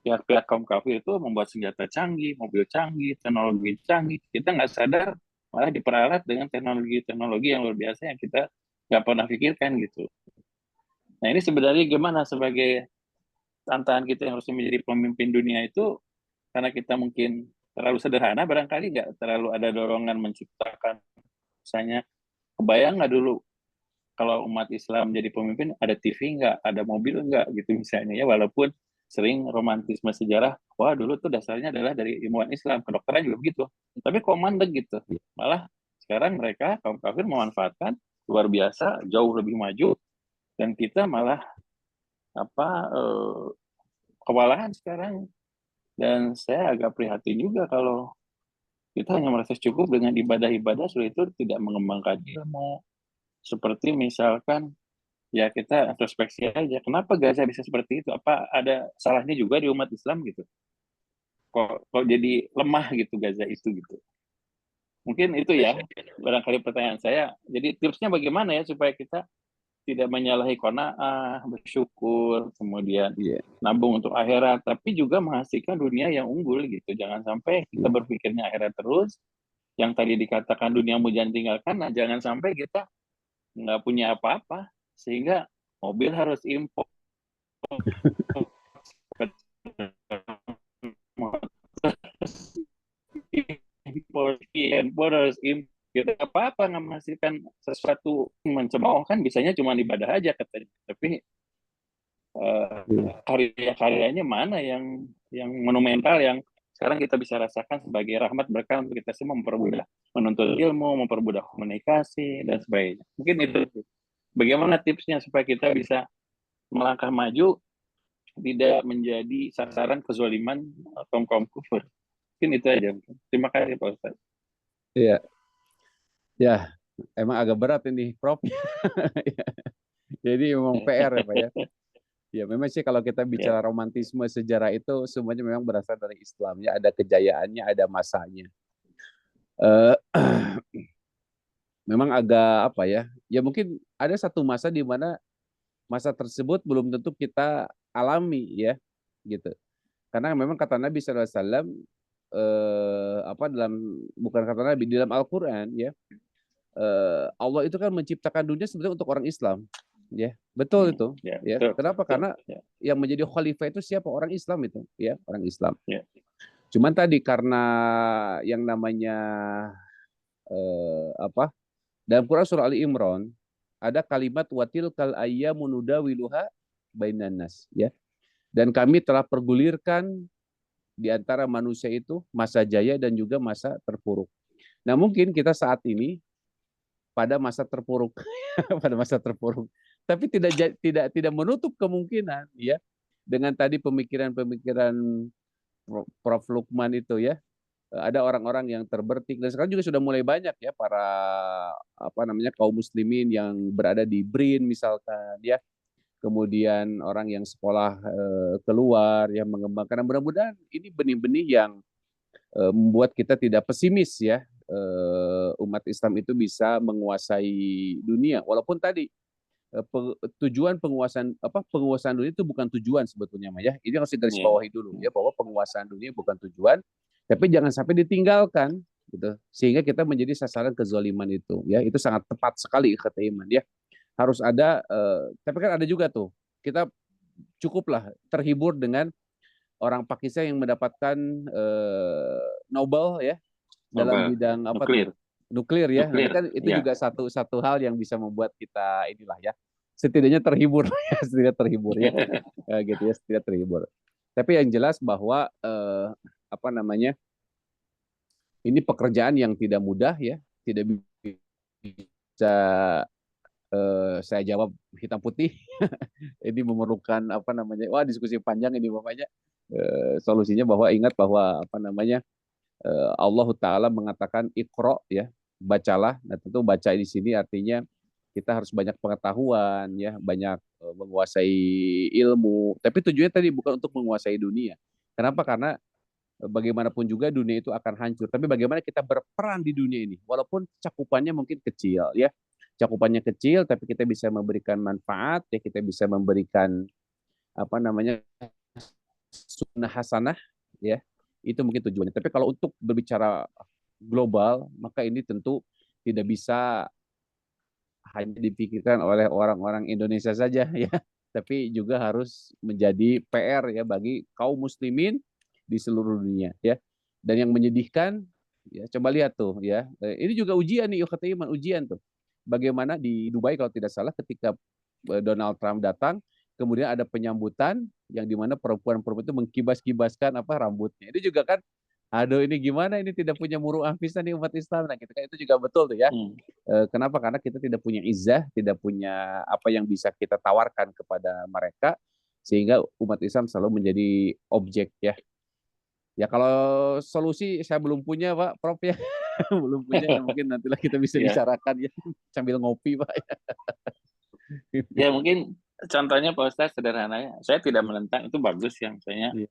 pihak-pihak kaum kafir itu membuat senjata canggih, mobil canggih, teknologi canggih. Kita nggak sadar malah diperalat dengan teknologi-teknologi yang luar biasa yang kita nggak pernah pikirkan gitu. Nah ini sebenarnya gimana sebagai tantangan kita yang harusnya menjadi pemimpin dunia itu, karena kita mungkin terlalu sederhana, barangkali nggak terlalu ada dorongan menciptakan, misalnya kebayang nggak dulu kalau umat Islam jadi pemimpin, ada TV nggak, ada mobil nggak gitu misalnya ya, walaupun sering romantisme sejarah, wah dulu tuh dasarnya adalah dari ilmuwan Islam, kedokteran juga begitu, tapi kok mandek gitu, malah sekarang mereka kaum kafir memanfaatkan luar biasa, jauh lebih maju, dan kita malah apa kewalahan sekarang. Dan saya agak prihatin juga kalau kita hanya merasa cukup dengan ibadah-ibadah, setelah itu tidak mengembangkan ilmu. Seperti misalkan, ya kita introspeksi aja, kenapa Gaza bisa seperti itu? Apa ada salahnya juga di umat Islam gitu? Kok jadi lemah gitu Gaza itu gitu? Mungkin itu ya, barangkali pertanyaan saya. Jadi tipsnya bagaimana ya supaya kita tidak menyalahi qanaah, bersyukur, kemudian Iya. nabung untuk akhirat, tapi juga menghasilkan dunia yang unggul gitu. Jangan sampai kita berpikirnya akhirat terus, yang tadi dikatakan dunia mau jangan tinggalkan, nah jangan sampai kita nggak punya apa-apa, sehingga mobil harus impor, impor harus impor, kita apa-apa nggak menghasilkan sesuatu mencemooh, kan bisanya cuma ibadah aja katanya, tapi karya-karyanya mana yang monumental, yang sekarang kita bisa rasakan sebagai rahmat berkah untuk kita semua, mempermudah menuntut ilmu, mempermudah komunikasi dan sebagainya. Mungkin itu bagaimana tipsnya supaya kita bisa melangkah maju, tidak menjadi sasaran kezaliman kaum-kaum kufur. Mungkin itu aja. Terima kasih Pak Ustaz. Iya, ya, emang agak berat ini, Prof. Jadi memang PR ya, Pak ya. Ya, memang sih kalau kita bicara romantisme sejarah itu semuanya memang berasal dari Islam ya, ada kejayaannya, ada masanya. Eh, memang agak apa ya? Ya mungkin ada satu masa di mana masa tersebut belum tentu kita alami ya, gitu. Karena memang kata Nabi SAW apa dalam bukan kata Nabi di dalam Al-Qur'an ya, Allah itu kan menciptakan dunia sebenarnya untuk orang Islam, ya betul itu, Ya, ya. betul, Kenapa? betul, Karena ya, yang menjadi khalifah itu siapa? Orang Islam itu, ya orang Islam. ya. Cuman tadi karena yang namanya apa dalam Quran surah Ali Imran ada kalimat watil kal ayyamu nudawiluha bainan nas, ya. Dan kami telah pergulirkan di antara manusia itu masa jaya dan juga masa terpuruk. Nah mungkin kita saat ini pada masa terpuruk, pada masa terpuruk. Tapi tidak menutup kemungkinan ya dengan tadi pemikiran-pemikiran Prof. Lukman itu ya, ada orang-orang yang terbertik dan sekarang juga sudah mulai banyak ya para apa namanya kaum muslimin yang berada di BRIN misalkan ya, kemudian orang yang sekolah keluar yang mengembangkan. Mudah-mudahan ini benih-benih yang membuat kita tidak pesimis ya, umat Islam itu bisa menguasai dunia. Walaupun tadi tujuan penguasaan dunia itu bukan tujuan sebetulnya, ya. Ini harus digarisbawahi dulu ya, bahwa penguasaan dunia bukan tujuan, tapi jangan sampai ditinggalkan gitu. Sehingga kita menjadi sasaran kezaliman itu ya. Itu sangat tepat sekali kata Iman ya. Harus ada tapi kan ada juga tuh kita cukuplah terhibur dengan orang Pakistan yang mendapatkan Nobel ya dalam bidang apa nuklir. tuh nuklir ya. Nanti kan itu ya. juga satu hal yang bisa membuat kita inilah ya setidaknya terhibur ya, setidaknya terhibur ya gitu ya, setidaknya terhibur. Tapi yang jelas bahwa apa namanya ini pekerjaan yang tidak mudah ya, tidak bisa saya jawab hitam putih. Ini memerlukan apa namanya, wah diskusi panjang ini bapaknya. Solusinya bahwa ingat bahwa apa namanya Allah Taala mengatakan Iqra ya, bacalah. Nah tentu baca di sini artinya kita harus banyak pengetahuan ya, banyak menguasai ilmu. Tapi tujuannya tadi bukan untuk menguasai dunia. Kenapa? Karena bagaimanapun juga dunia itu akan hancur. Tapi bagaimana kita berperan di dunia ini, walaupun cakupannya mungkin kecil ya, cakupannya kecil, tapi kita bisa memberikan manfaat ya, kita bisa memberikan apa namanya sunnah hasanah ya, itu mungkin tujuannya. Tapi kalau untuk berbicara global, maka ini tentu tidak bisa hanya dipikirkan oleh orang-orang Indonesia saja ya, tapi juga harus menjadi PR ya bagi kaum muslimin di seluruh dunia ya. Dan yang menyedihkan ya, coba lihat tuh ya, ini juga ujian nih ikhwati iman, ujian tuh. Bagaimana di Dubai kalau tidak salah ketika Donald Trump datang, kemudian ada penyambutan yang dimana perempuan-perempuan itu mengkibas-kibaskan apa rambutnya. Itu juga kan, aduh ini gimana ini tidak punya muruah pisan nih umat Islam. Nah, gitu kan itu juga betul tuh ya. Kenapa? Karena kita tidak punya izah, tidak punya apa yang bisa kita tawarkan kepada mereka, sehingga umat Islam selalu menjadi objek ya. Ya kalau solusi saya belum punya Pak Prof ya, belum punya. Mungkin nantilah kita bisa Ya. bicarakan ya sambil ngopi Pak. Ya mungkin contohnya Pak Ustadz sederhananya, saya tidak menentang itu bagus ya misalnya Iya.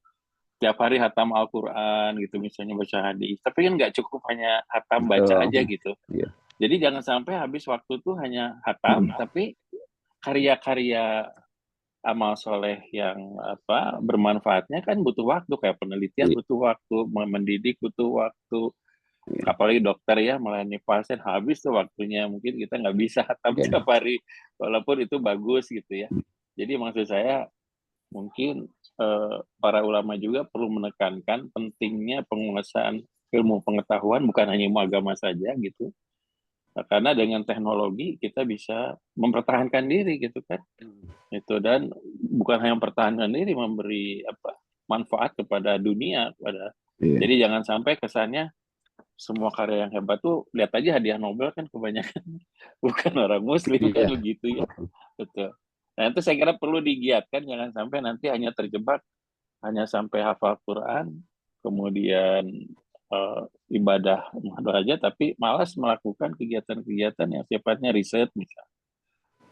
tiap hari hatam Al-Quran gitu misalnya baca hadis, tapi kan nggak cukup hanya hatam baca aja gitu. Iya. Jadi jangan sampai habis waktu tuh hanya hatam, tapi karya-karya amal soleh yang bermanfaatnya kan butuh waktu, kayak penelitian Iya. butuh waktu, mendidik butuh waktu, apalagi dokter ya melayani pasien habis tuh waktunya, mungkin kita nggak bisa hatam Iya. tiap hari walaupun itu bagus gitu ya. Jadi maksud saya mungkin para ulama juga perlu menekankan pentingnya penguasaan ilmu pengetahuan bukan hanya ilmu agama saja gitu. Karena dengan teknologi kita bisa mempertahankan diri gitu kan. Itu dan bukan hanya mempertahankan diri, memberi manfaat kepada dunia pada. Iya. Jadi jangan sampai kesannya semua karya yang hebat tuh lihat aja hadiah Nobel kan kebanyakan bukan orang muslim kan Iya. begitu ya. Betul. Nah, itu saya kira perlu digiatkan, jangan sampai nanti hanya terjebak hanya sampai hafal Quran, kemudian ibadah aja, tapi malas melakukan kegiatan-kegiatan yang sifatnya riset misalnya,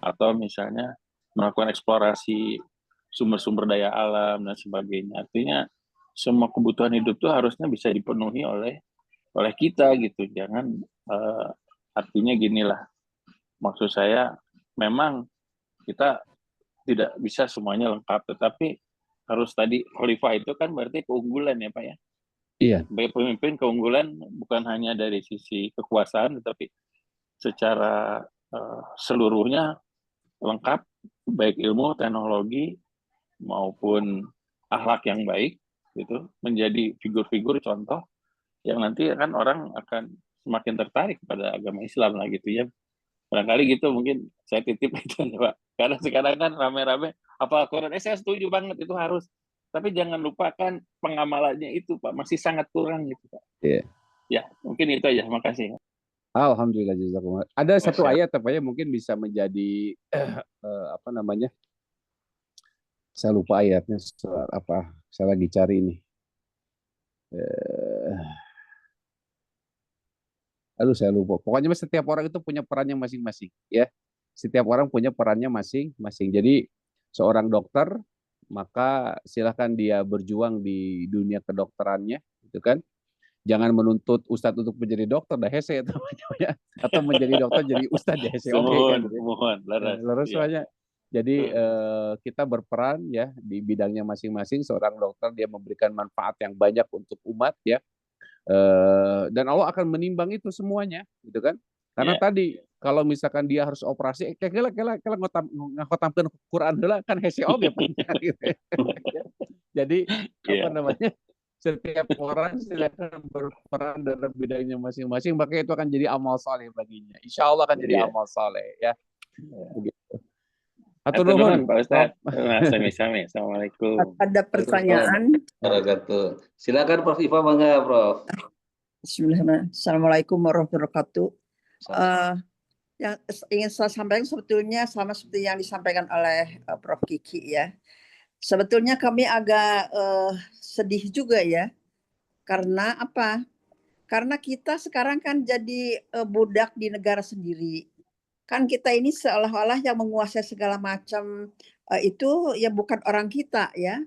atau misalnya melakukan eksplorasi sumber-sumber daya alam dan sebagainya. Artinya semua kebutuhan hidup itu harusnya bisa dipenuhi oleh kita gitu. Jangan artinya ginilah. Maksud saya memang kita tidak bisa semuanya lengkap, tetapi harus tadi khalifah itu kan berarti keunggulan ya Pak ya. Iya. Sebagai pemimpin keunggulan bukan hanya dari sisi kekuasaan, tetapi secara seluruhnya lengkap, baik ilmu, teknologi, maupun akhlak yang baik, gitu, menjadi figur-figur contoh yang nanti kan orang akan semakin tertarik pada agama Islam lah gitu ya. Barangkali gitu mungkin saya titip itu Pak. Karena sekarang kan rame-rame apa Al-Quran, saya setuju banget itu harus. Tapi jangan lupakan pengamalannya itu Pak, masih sangat kurang gitu Pak. Iya. Ya, mungkin itu aja. Makasih. Alhamdulillah jazakumullah. Ada satu Masya. ayat apa ya mungkin bisa menjadi apa namanya? Saya lupa ayatnya surat apa. Saya lagi cari ini. Aduh saya lupa. Pokoknya setiap orang itu punya perannya masing-masing ya. Setiap orang punya perannya masing-masing. Jadi seorang dokter maka silahkan dia berjuang di dunia kedokterannya, gitu kan? Jangan menuntut ustadz untuk menjadi dokter, dah hese atau menjadi dokter jadi ustadz ya hese oke kan? Mohon, laras. Lurus Ya. saja. Jadi kita berperan ya di bidangnya masing-masing. Seorang dokter dia memberikan manfaat yang banyak untuk umat ya. Dan Allah akan menimbang itu semuanya, gitu kan? Karena tadi kalau misalkan dia harus operasi, kela ngotamkeun Quran heula kan hese oge gitu. Jadi apa namanya? Setiap orang silakan berperan dalam bidangnya masing-masing, maka itu akan jadi amal saleh baginya. Insya Allah akan jadi amal saleh ya. Begitu. Atur nuhun Pak Ustadz. Sami-sami. Assalamualaikum. Ada pertanyaan? Silakan Prof. Iva, bangga Prof. Bismillahirrahmanirrahim. Assalamualaikum warahmatullahi wabarakatuh. Yang ingin saya sampaikan sebetulnya sama seperti yang disampaikan oleh Prof. Kiki ya. Sebetulnya kami agak sedih juga ya. Karena apa? Karena kita sekarang kan jadi budak di negara sendiri. kan kita ini seolah-olah yang menguasai segala macam itu ya bukan orang kita ya.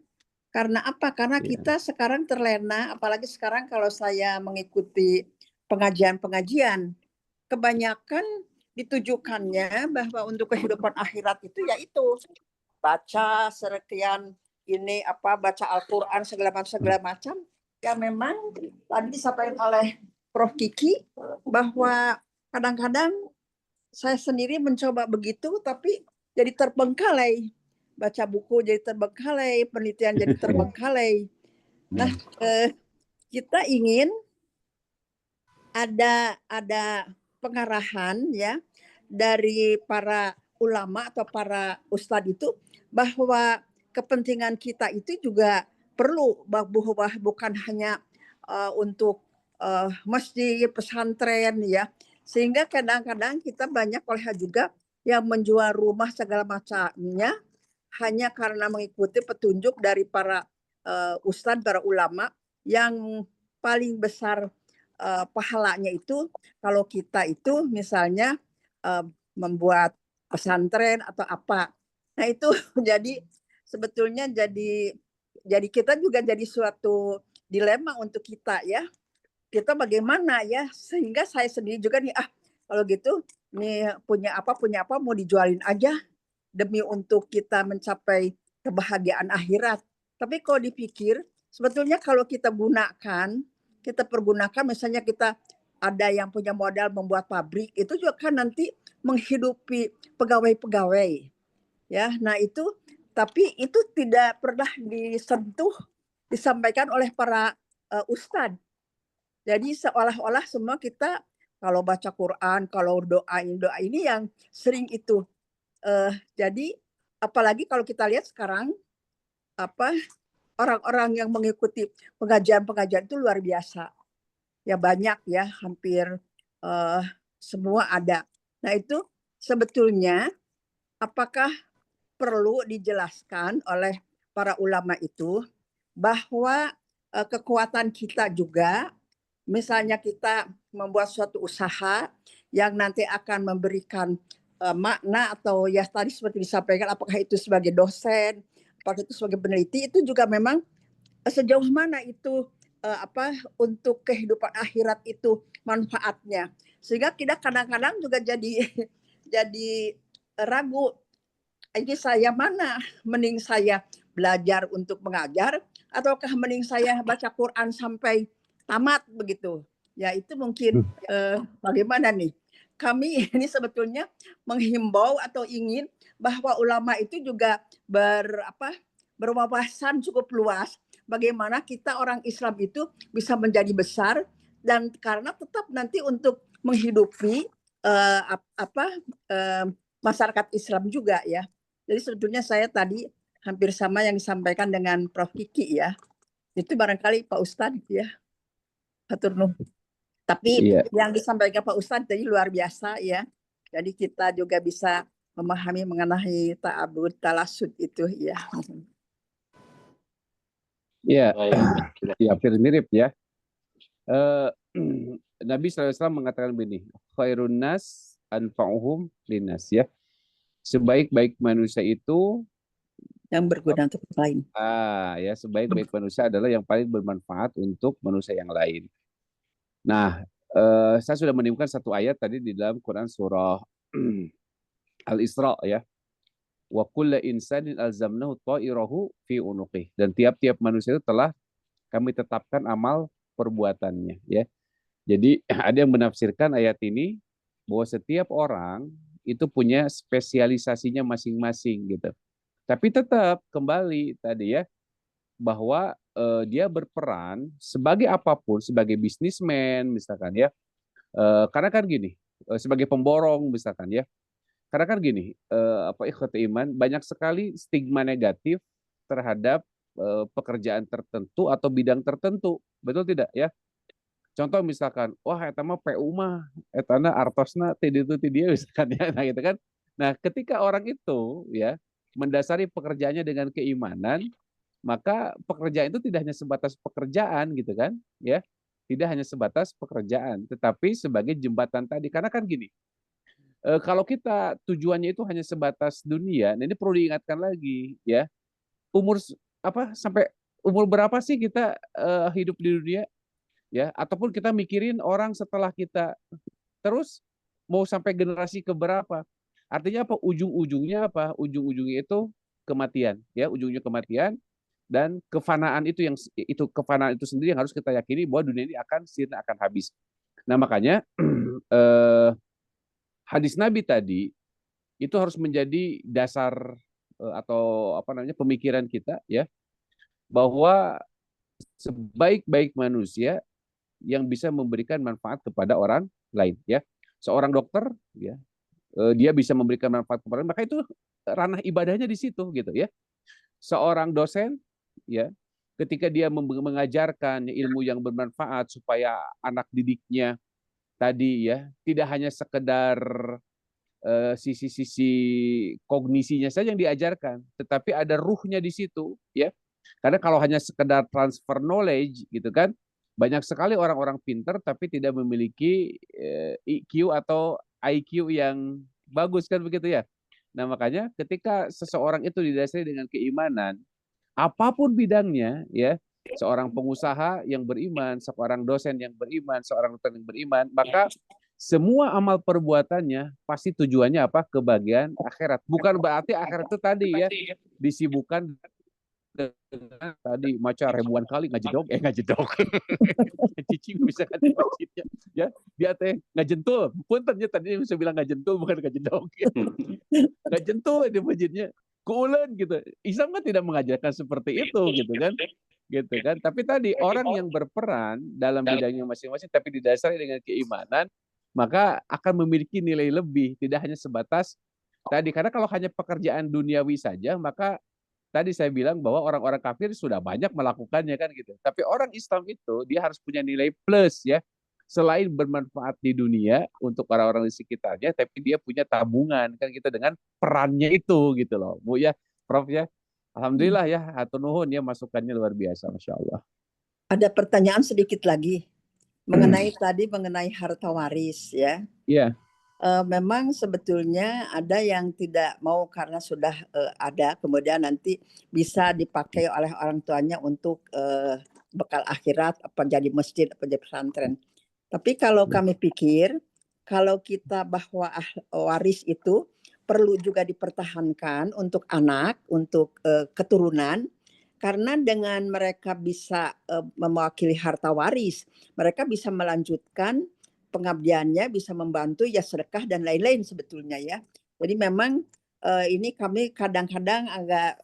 Karena apa? Karena Iya. kita sekarang terlena, apalagi sekarang kalau saya mengikuti pengajian-pengajian, kebanyakan ditujukannya bahwa untuk kehidupan akhirat itu yaitu baca sekian ini apa baca Al-Qur'an segala macam yang memang tadi disampaikan oleh Prof Kiki bahwa kadang-kadang saya sendiri mencoba begitu tapi jadi terbengkalai, baca buku jadi terbengkalai, penelitian jadi terbengkalai. Nah, kita ingin ada pengarahan ya dari para ulama atau para ustadz itu bahwa kepentingan kita itu juga perlu bahwa bukan hanya untuk masjid, pesantren ya. Sehingga kadang-kadang kita banyak oleh juga yang menjual rumah segala macamnya hanya karena mengikuti petunjuk dari para ustadz, para ulama yang paling besar pahalanya itu kalau kita itu misalnya membuat pesantren atau apa. Nah itu jadi sebetulnya jadi kita juga jadi suatu dilema untuk kita ya. Kita bagaimana ya sehingga saya sendiri juga nih kalau gitu nih punya apa mau dijualin aja demi untuk kita mencapai kebahagiaan akhirat. Tapi kalau dipikir sebetulnya kalau kita pergunakan misalnya kita ada yang punya modal membuat pabrik itu juga kan nanti menghidupi pegawai-pegawai ya. Nah itu tapi itu tidak pernah disampaikan oleh para ustadz. Jadi seolah-olah semua kita kalau baca Quran, kalau doa ini yang sering itu. Jadi apalagi kalau kita lihat sekarang orang-orang yang mengikuti pengajian itu luar biasa. Ya banyak ya, hampir semua ada. Nah itu sebetulnya apakah perlu dijelaskan oleh para ulama itu bahwa kekuatan kita juga misalnya kita membuat suatu usaha yang nanti akan memberikan makna atau ya tadi seperti disampaikan apakah itu sebagai dosen, apakah itu sebagai peneliti itu juga memang sejauh mana itu untuk kehidupan akhirat itu manfaatnya. Sehingga kita kadang-kadang juga jadi ragu ini saya mana mending saya belajar untuk mengajar ataukah mending saya baca Quran sampai tamat begitu. Ya itu mungkin bagaimana nih? Kami ini sebetulnya menghimbau atau ingin bahwa ulama itu juga berwawasan cukup luas bagaimana kita orang Islam itu bisa menjadi besar dan karena tetap nanti untuk menghidupi masyarakat Islam juga ya. Jadi sebetulnya saya tadi hampir sama yang disampaikan dengan Prof Kiki ya. Itu barangkali Pak Ustadz ya. Hatur nuhun. Tapi yang disampaikan Pak Ustadz tadi luar biasa ya. Jadi kita juga bisa memahami mengenai ta'abud, talasud itu ya. Iya, ya hampir mirip ya. Nabi SAW mengatakan begini, khairun nas anfa'uhum linnas ya. Sebaik-baik manusia itu yang berguna untuk lain. Ya sebaik-baik manusia adalah yang paling bermanfaat untuk manusia yang lain. Nah, saya sudah menemukan satu ayat tadi di dalam Quran surah Al-Isra ya. Wa kullu insanin alzamnahu ta'irahu fi unuqih. Dan tiap-tiap manusia itu telah kami tetapkan amal perbuatannya ya. Jadi ada yang menafsirkan ayat ini bahwa setiap orang itu punya spesialisasinya masing-masing gitu. Tapi tetap kembali tadi ya bahwa dia berperan sebagai apapun, sebagai bisnismen misalkan ya. Karena kan gini, sebagai pemborong misalkan ya. Karena kan gini, ikhwati iman banyak sekali stigma negatif terhadap pekerjaan tertentu atau bidang tertentu. Betul tidak ya? Contoh misalkan, wah eta mah PU mah etana artosna tiditu dia misalkan ya, nah gitu kan. Nah, ketika orang itu ya mendasari pekerjaannya dengan keimanan, maka pekerjaan itu tidak hanya sebatas pekerjaan gitu kan, ya. Tidak hanya sebatas pekerjaan, tetapi sebagai jembatan tadi. Karena kan gini, Kalau kita tujuannya itu hanya sebatas dunia, nah ini perlu diingatkan lagi ya. Sampai umur berapa sih kita hidup di dunia ya? Ataupun kita mikirin orang setelah kita, terus mau sampai generasi keberapa? Artinya apa? Ujung-ujungnya apa? Ujung-ujungnya itu kematian ya, ujungnya kematian. Dan kefanaan kefanaan itu sendiri yang harus kita yakini bahwa dunia ini akan sirna, akan habis. Nah makanya hadis Nabi tadi itu harus menjadi dasar atau apa namanya pemikiran kita ya, bahwa sebaik-baik manusia yang bisa memberikan manfaat kepada orang lain ya. Seorang dokter ya, dia bisa memberikan manfaat kepada orang, maka itu ranah ibadahnya di situ gitu ya. Seorang dosen ya, ketika dia mengajarkan ilmu yang bermanfaat supaya anak didiknya tadi ya tidak hanya sekedar sisi-sisi kognisinya saja yang diajarkan, tetapi ada ruhnya di situ ya. Karena kalau hanya sekedar transfer knowledge gitu kan, banyak sekali orang-orang pinter tapi tidak memiliki EQ atau IQ yang bagus kan begitu ya. Nah makanya ketika seseorang itu didasari dengan keimanan, apapun bidangnya ya, seorang pengusaha yang beriman, seorang dosen yang beriman, seorang dokter yang beriman, maka semua amal perbuatannya pasti tujuannya apa? Kebahagiaan akhirat. Bukan berarti akhirat itu tadi ya disibukkan dengan tadi maca ribuan kali ngajedog cici bisa kan di masjidnya ya, dia teh ngajentul puntennya tadi bisa bilang ngajentul bukan ngajedog ngajentul di masjidnya kuulen gitu. Islam kan tidak mengajarkan seperti itu gitu kan. Tapi tadi orang yang berperan dalam bidangnya masing-masing tapi didasari dengan keimanan, maka akan memiliki nilai lebih, tidak hanya sebatas tadi. Karena kalau hanya pekerjaan duniawi saja, maka tadi saya bilang bahwa orang-orang kafir sudah banyak melakukannya kan gitu. Tapi orang Islam itu dia harus punya nilai plus ya. Selain bermanfaat di dunia untuk orang-orang di sekitarnya, tapi dia punya tabungan kan kita dengan perannya itu gitu loh. Bu ya, Prof ya. Alhamdulillah ya, hatur nuhun ya, masukannya luar biasa, Masya Allah. Ada pertanyaan sedikit lagi mengenai harta waris ya. Iya. Memang sebetulnya ada yang tidak mau karena sudah ada, kemudian nanti bisa dipakai oleh orang tuanya untuk bekal akhirat, apa jadi masjid, apa jadi pesantren. Tapi kalau kami pikir, kalau kita bahwa waris itu perlu juga dipertahankan untuk anak, untuk keturunan, karena dengan mereka bisa mewakili harta waris, mereka bisa melanjutkan pengabdiannya, bisa membantu ya sedekah dan lain-lain sebetulnya ya. Jadi memang ini kami kadang-kadang agak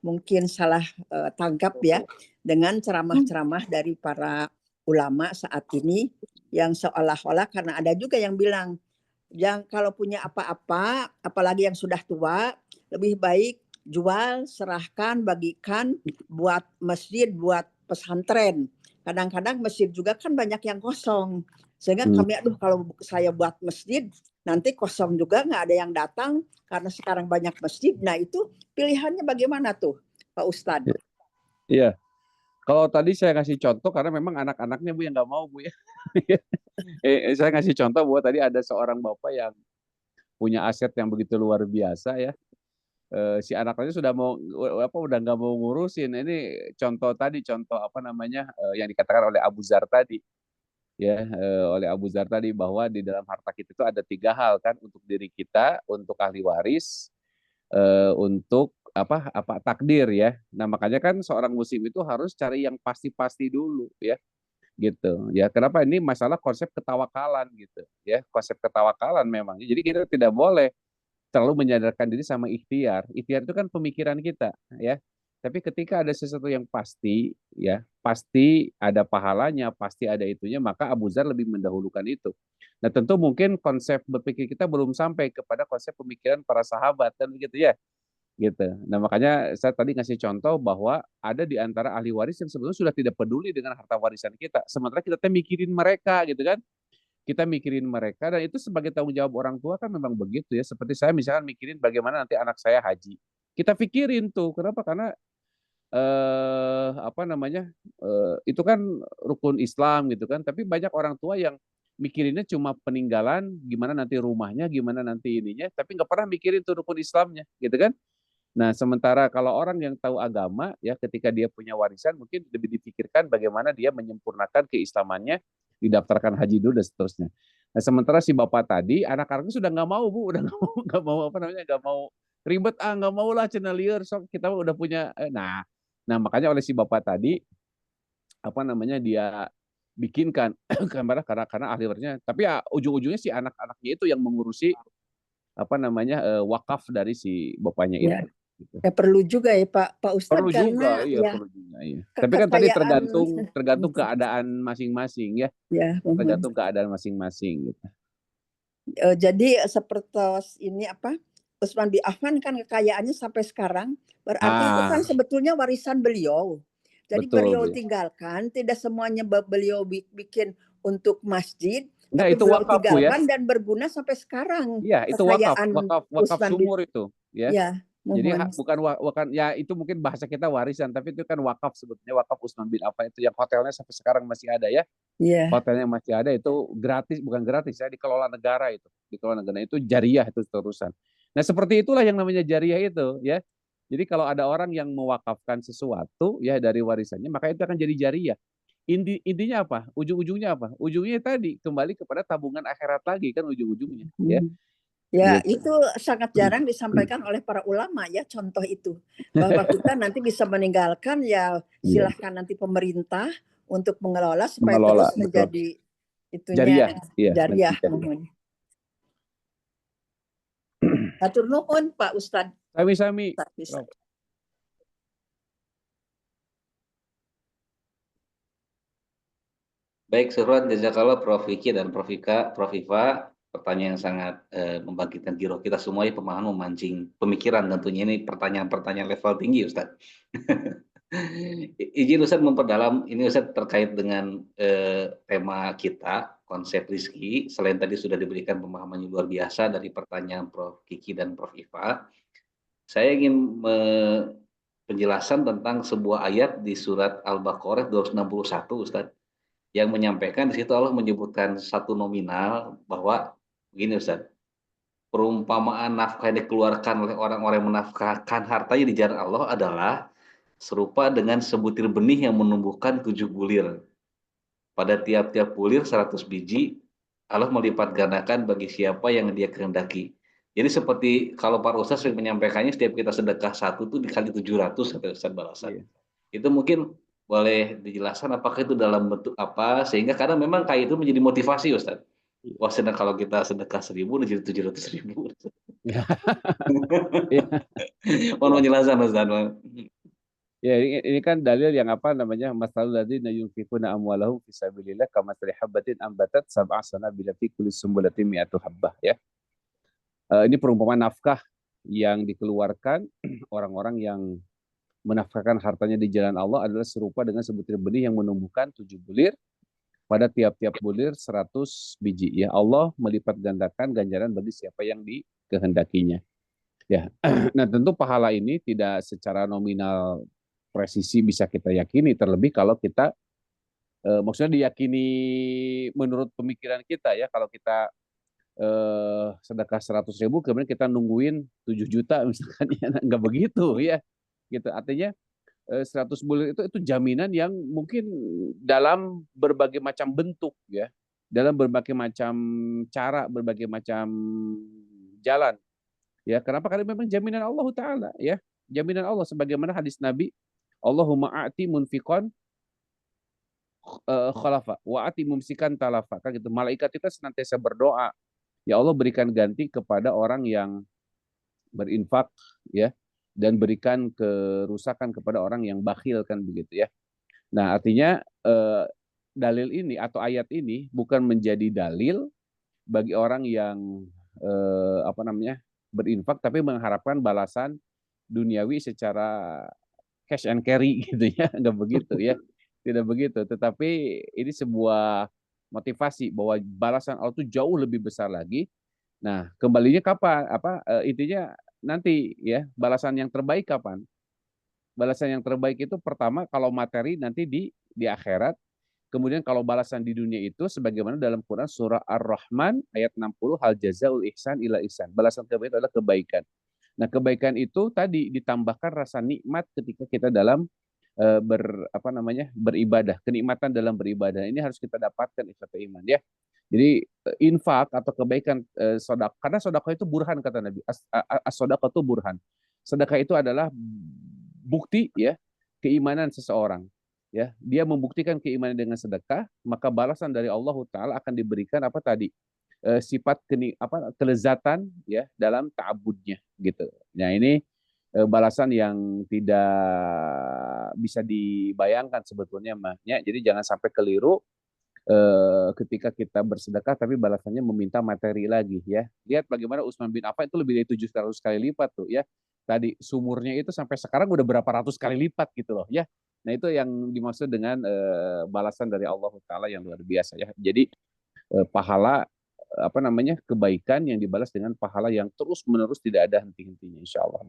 mungkin salah tangkap ya dengan ceramah-ceramah dari para ulama saat ini yang seolah-olah, karena ada juga yang bilang yang kalau punya apa-apa, apalagi yang sudah tua, lebih baik jual, serahkan, bagikan buat masjid, buat pesantren. Kadang-kadang masjid juga kan banyak yang kosong. Sehingga kami, kalau saya buat masjid, nanti kosong juga, nggak ada yang datang karena sekarang banyak masjid. Nah itu pilihannya bagaimana tuh Pak Ustadz? Iya. Kalau tadi saya kasih contoh karena memang anak-anaknya Bu yang nggak mau Bu ya. Saya kasih contoh bahwa tadi ada seorang bapak yang punya aset yang begitu luar biasa ya. Si anaknya sudah udah nggak mau ngurusin. Ini contoh apa namanya yang dikatakan oleh Abu Zar tadi ya, oleh Abu Zar tadi bahwa di dalam harta kita itu ada 3 hal kan, untuk diri kita, untuk ahli waris, untuk apa takdir ya. Nah makanya kan seorang muslim itu harus cari yang pasti-pasti dulu ya gitu ya. Kenapa? Ini masalah konsep ketawakalan gitu ya, konsep ketawakalan memang. Jadi kita tidak boleh terlalu menyadarkan diri sama ikhtiar. Ikhtiar itu kan pemikiran kita ya. Tapi ketika ada sesuatu yang pasti ya, pasti ada pahalanya, pasti ada itunya, maka Abu Zar lebih mendahulukan itu. Nah, tentu mungkin konsep berpikir kita belum sampai kepada konsep pemikiran para sahabat kan begitu ya. Gitu. Nah, makanya saya tadi ngasih contoh bahwa ada di antara ahli waris yang sebetulnya sudah tidak peduli dengan harta warisan kita. Sementara kita mikirin mereka gitu kan. Kita mikirin mereka, dan itu sebagai tanggung jawab orang tua kan memang begitu ya. Seperti saya misalkan mikirin bagaimana nanti anak saya haji. Kita pikirin tuh. Kenapa? Karena apa namanya? Itu kan rukun Islam gitu kan. Tapi banyak orang tua yang mikirinnya cuma peninggalan, gimana nanti rumahnya, gimana nanti ininya, tapi nggak pernah mikirin tuh rukun Islamnya, gitu kan? Nah, sementara kalau orang yang tahu agama, ya ketika dia punya warisan, mungkin lebih dipikirkan bagaimana dia menyempurnakan keislamannya, didaftarkan haji dulu dan seterusnya. Nah, sementara si bapak tadi, anak-anaknya sudah nggak mau bu, udah nggak mau apa namanya, nggak mau ribet, nggak mau lah channel liar, so kita udah punya. Nah makanya oleh si bapak tadi, apa namanya dia bikinkan karena ahli warisnya. Tapi ya ujung-ujungnya si anak-anaknya itu yang mengurusi apa namanya wakaf dari si bapaknya Ya, itu. Gitu. ya perlu juga ya Pak Perlu Ustadz juga, karena iya ya perlu juga, iya. Tapi kan tadi kekayaan tergantung keadaan masing-masing ya, ya. tergantung keadaan masing-masing gitu. Jadi seperti ini apa Utsman bin Affan kan kekayaannya sampai sekarang berarti itu kan sebetulnya warisan beliau. Jadi Betul, beliau Bu. tinggalkan, tidak semuanya beliau bikin untuk masjid, Enggak, tapi itu beliau wakaf Bu ya. tinggalkan dan berguna sampai sekarang. Iya, itu Kekayaan wakaf Utsman bin sumur itu, ya. ya, Jadi mohon. bukan ya itu mungkin bahasa kita warisan, tapi itu kan wakaf sebetulnya, wakaf Utsman bin Affan itu yang hotelnya sampai sekarang masih ada ya. Iya. Hotelnya masih ada, itu gratis, bukan gratis ya, dikelola negara itu. Dikelola negara itu jariah itu terusan. Nah, seperti itulah yang namanya jariah itu ya. Jadi kalau ada orang yang mewakafkan sesuatu ya dari warisannya, maka itu akan jadi jariah. Intinya apa? Ujung-ujungnya apa? Ujungnya tadi kembali kepada tabungan akhirat lagi kan ujung-ujungnya ya. Ya, Gitu. itu sangat jarang disampaikan oleh para ulama ya, contoh itu. Bahwa kita nanti bisa meninggalkan ya silahkan nanti pemerintah untuk mengelola supaya terus menjadi itunya jariah. Hatur nuhun Pak Ustadz. Sami-sami. Baik, Surwan, jazakallah Prof. Vicky dan Prof. Iva. Pertanyaan yang sangat membangkitkan giroh kita semua, ya, pemahaman, memancing pemikiran tentunya. Ini pertanyaan-pertanyaan level tinggi, Ustadz. Izin Ustadz memperdalam, ini Ustadz terkait dengan tema kita, konsep rizki. Selain tadi sudah diberikan pemahaman yang luar biasa dari pertanyaan Prof. Kiki dan Prof. Iva, saya ingin penjelasan tentang sebuah ayat di surat Al-Baqarah 261, Ustadz, yang menyampaikan di situ Allah menyebutkan satu nominal bahwa begini Ustaz, perumpamaan nafkah yang dikeluarkan oleh orang-orang yang menafkahkan hartanya di jalan Allah adalah serupa dengan sebutir benih yang menumbuhkan 7 bulir. Pada tiap-tiap bulir 100 biji, Allah melipat gandakan bagi siapa yang dia kehendaki. Jadi seperti kalau Pak Ustaz sering menyampaikannya, setiap kita sedekah satu itu dikali 700 sampai Ustaz balasan. Itu mungkin boleh dijelaskan apakah itu dalam bentuk apa, sehingga kadang memang kayak itu menjadi motivasi Ustaz. Wah, kalau kita sedekah 1000 jadi 700.000. Mohon penjelasan Ustaz. Ya, ini kan dalil yang apa namanya, masalul ladzina yunfiquna amwalahum fisabilillah kamatsali habatin ambatat sab'a sanabila fi kulli sumbulatin mi'atu habbah ya. Ini perumpamaan nafkah yang dikeluarkan orang-orang yang menafkahkan hartanya di jalan Allah adalah serupa dengan sebutir benih yang menumbuhkan 7 bulir, pada tiap-tiap bulir 100 biji. Ya, Allah melipat gandakan ganjaran bagi siapa yang dikehendakinya. Ya, nah tentu pahala ini tidak secara nominal presisi bisa kita yakini, terlebih kalau kita maksudnya diyakini menurut pemikiran kita ya. Kalau kita sedekah 100.000 kemudian kita nungguin 7 juta misalkan, ya nggak begitu ya. Gitu. Artinya 100 bulir itu jaminan yang mungkin dalam berbagai macam bentuk ya, dalam berbagai macam cara, berbagai macam jalan ya. Kenapa? Karena memang jaminan Allah Ta'ala ya, jaminan Allah, sebagaimana hadis Nabi, Allahumma a'ti munfiqan khalafa wa a'ti mumsikan talafa, kan gitu. Malaikat kita senantiasa berdoa, ya Allah berikan ganti kepada orang yang berinfak ya, dan berikan kerusakan kepada orang yang bakhil, kan begitu ya. Nah, artinya dalil ini atau ayat ini bukan menjadi dalil bagi orang yang apa namanya berinfak tapi mengharapkan balasan duniawi secara cash and carry gitu ya, nggak begitu ya, tidak begitu. Tetapi ini sebuah motivasi bahwa balasan Allah itu jauh lebih besar lagi. Nah, kembalinya kapan? Intinya nanti ya, balasan yang terbaik kapan? Balasan yang terbaik itu pertama kalau materi nanti di akhirat, Kemudian kalau balasan di dunia itu sebagaimana dalam Quran surah Ar-Rahman ayat 60, hal jazaul ihsan ila ihsan. Balasan kebaikan adalah kebaikan. Nah, kebaikan itu tadi ditambahkan rasa nikmat ketika kita dalam beribadah, kenikmatan dalam beribadah. Ini harus kita dapatkan ikhwatul iman ya. Jadi infak atau kebaikan sedekah, karena sedekah itu burhan kata Nabi. As-sedekah itu burhan. Sedekah itu adalah bukti ya keimanan seseorang. Ya, dia membuktikan keimanan dengan sedekah, maka balasan dari Allah Taala akan diberikan apa tadi? Sifat kelezatan ya dalam ta'abudnya gitu. Nah, ini balasan yang tidak bisa dibayangkan sebetulnya mahnya. Jadi jangan sampai keliru ketika kita bersedekah tapi balasannya meminta materi lagi ya. Lihat bagaimana Utsman bin Affan itu lebih dari 700 kali lipat tuh ya. Tadi sumurnya itu sampai sekarang udah berapa ratus kali lipat gitu loh ya. Nah, itu yang dimaksud dengan balasan dari Allah Taala yang luar biasa ya. Jadi pahala kebaikan yang dibalas dengan pahala yang terus menerus tidak ada henti-hentinya insya Allah.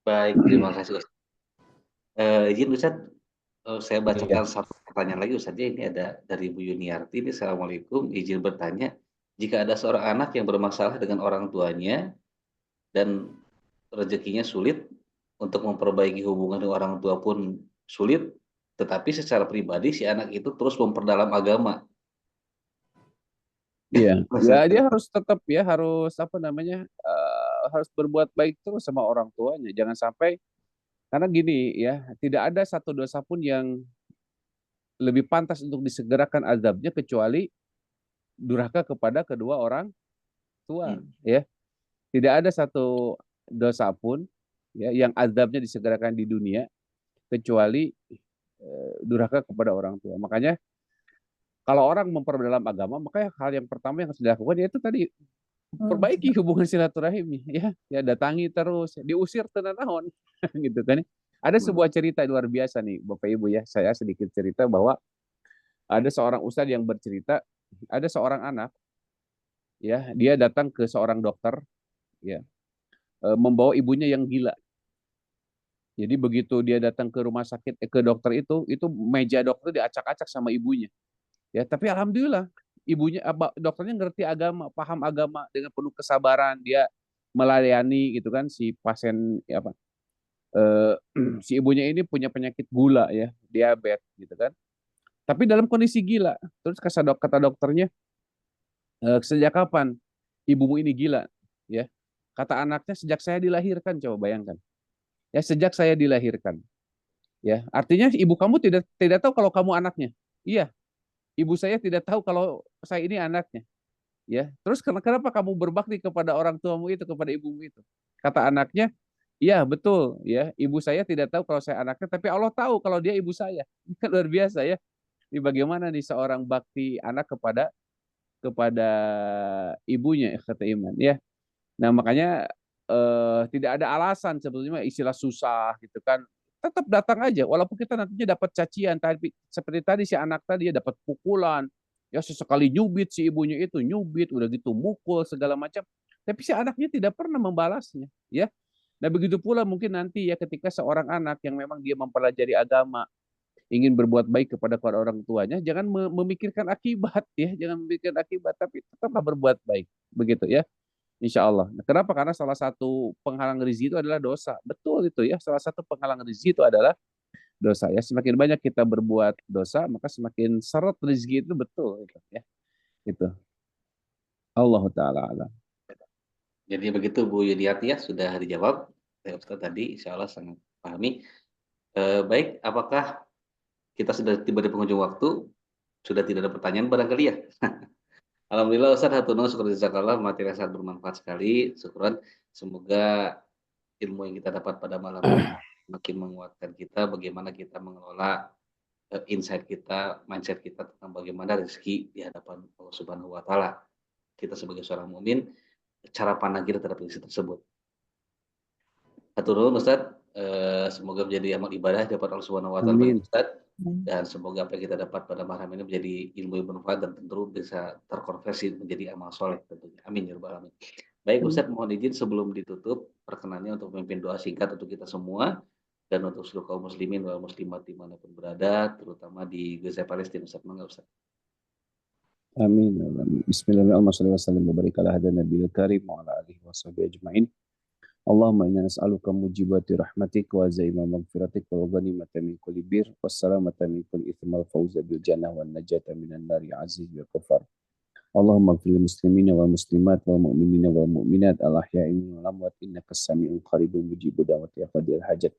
Baik, terima kasih Ustaz. Izin Ustaz, saya bacakan satu pertanyaan lagi Ustaz. Ini ada dari Bu Yuniarti. Assalamualaikum, izin bertanya, jika ada seorang anak yang bermasalah dengan orang tuanya dan rezekinya sulit, untuk memperbaiki hubungan dengan orang tua pun sulit, tetapi secara pribadi si anak itu terus memperdalam agama. Iya, ya dia harus tetap ya harus harus berbuat baik terus sama orang tuanya. Jangan sampai, karena gini ya, tidak ada satu dosa pun yang lebih pantas untuk disegerakan azabnya kecuali durhaka kepada kedua orang tua ya. Tidak ada satu dosa pun ya yang azabnya disegerakan di dunia kecuali durhaka kepada orang tua. Makanya kalau orang memperdalam agama, maka hal yang pertama yang harus dilakukan yaitu tadi perbaiki hubungan silaturahim ya datangi terus, diusir tenanawan gitu kan. Ada sebuah cerita luar biasa nih Bapak Ibu ya, saya sedikit cerita bahwa ada seorang ustadz yang bercerita, ada seorang anak ya, dia datang ke seorang dokter ya, membawa ibunya yang gila. Jadi begitu dia datang ke rumah sakit ke dokter itu meja dokter diacak-acak sama ibunya. Ya, tapi alhamdulillah ibunya dokternya ngerti agama, paham agama dengan penuh kesabaran, dia melayani gitu kan si pasien si ibunya ini punya penyakit gula ya, diabetes gitu kan. Tapi dalam kondisi gila. Terus kata dokternya, sejak kapan ibumu ini gila? Ya, kata anaknya sejak saya dilahirkan, coba bayangkan. Ya, sejak saya dilahirkan. Ya, artinya ibu kamu tidak tahu kalau kamu anaknya. Iya, ibu saya tidak tahu kalau saya ini anaknya. Ya, terus kenapa kamu berbakti kepada orang tuamu itu, kepada ibumu itu? Kata anaknya, iya betul ya, ibu saya tidak tahu kalau saya anaknya, tapi Allah tahu kalau dia ibu saya. Kan luar biasa ya. Ini bagaimana nih seorang bakti anak kepada ibunya kata iman ya. Nah, makanya tidak ada alasan sebetulnya istilah susah gitu kan. Tetap datang aja walaupun kita nantinya dapat cacian, tapi seperti tadi si anak tadi ya dapat pukulan. Ya sesekali nyubit si ibunya itu, nyubit udah gitu mukul segala macam. Tapi si anaknya tidak pernah membalasnya, ya. Nah, begitu pula mungkin nanti ya ketika seorang anak yang memang dia mempelajari agama, ingin berbuat baik kepada orang tuanya, jangan memikirkan akibat ya, jangan memikirkan akibat, tapi tetaplah berbuat baik, begitu ya. Insya Allah. Nah, kenapa? Karena salah satu penghalang rezeki itu adalah dosa. Betul itu ya. Salah satu penghalang rezeki itu adalah dosa ya. Semakin banyak kita berbuat dosa, maka semakin seret rezeki itu, betul itu ya. Itu. Allah taala alam. Jadi begitu Bu Yudiati ya, sudah dijawab oleh Ustaz tadi, insya Allah sangat pahami. Baik, apakah kita sudah tiba di penghujung waktu? Sudah tidak ada pertanyaan barangkali ya? Alhamdulillah Ustaz, hatur syukur jazakallah, materi yang sangat bermanfaat sekali. Syukuran, semoga ilmu yang kita dapat pada malam ini makin menguatkan kita bagaimana kita mengelola insight kita, mindset kita tentang bagaimana rezeki di hadapan Allah Subhanahu wa taala. Kita sebagai seorang mukmin, cara pandang kita terhadap rezeki tersebut. Hatur nuhun Ustaz, semoga menjadi amal ibadah dapat Allah Subhanahu wa taala bagi Ustaz, dan semoga apa yang kita dapat pada malam ini menjadi ilmu yang bermanfaat dan tentu bisa terkonversi menjadi amal soleh tentunya. Amin ya rabbal alamin. Baik Ustaz, mohon izin sebelum ditutup perkenannya untuk memimpin doa singkat untuk kita semua. dan untuk seluruh kaum muslimin wal muslimat dimanapun berada, terutama di Gaza Palestina. Ustaz, mangga Ustaz. Amin. Bismillahirrahmanirrahim. Wassalamu barik ala hadza nabiyil karim wa ala alihi washabihi ajmain. Allahumma inna nas'aluka mujibati rahmatik wa zaima maghfiratik wal ghanimata min kulli bir wassalamata min kulli ithmi wal fawza bil jannah wan najata minan nari aziz wa ghafar. Allahumma ighfir lil muslimina wal muslimat wal mu'minina wal mu'minat al ahya'i wal amwat innaka sami'un qaribun mujibud da'wati ya qadil hajat.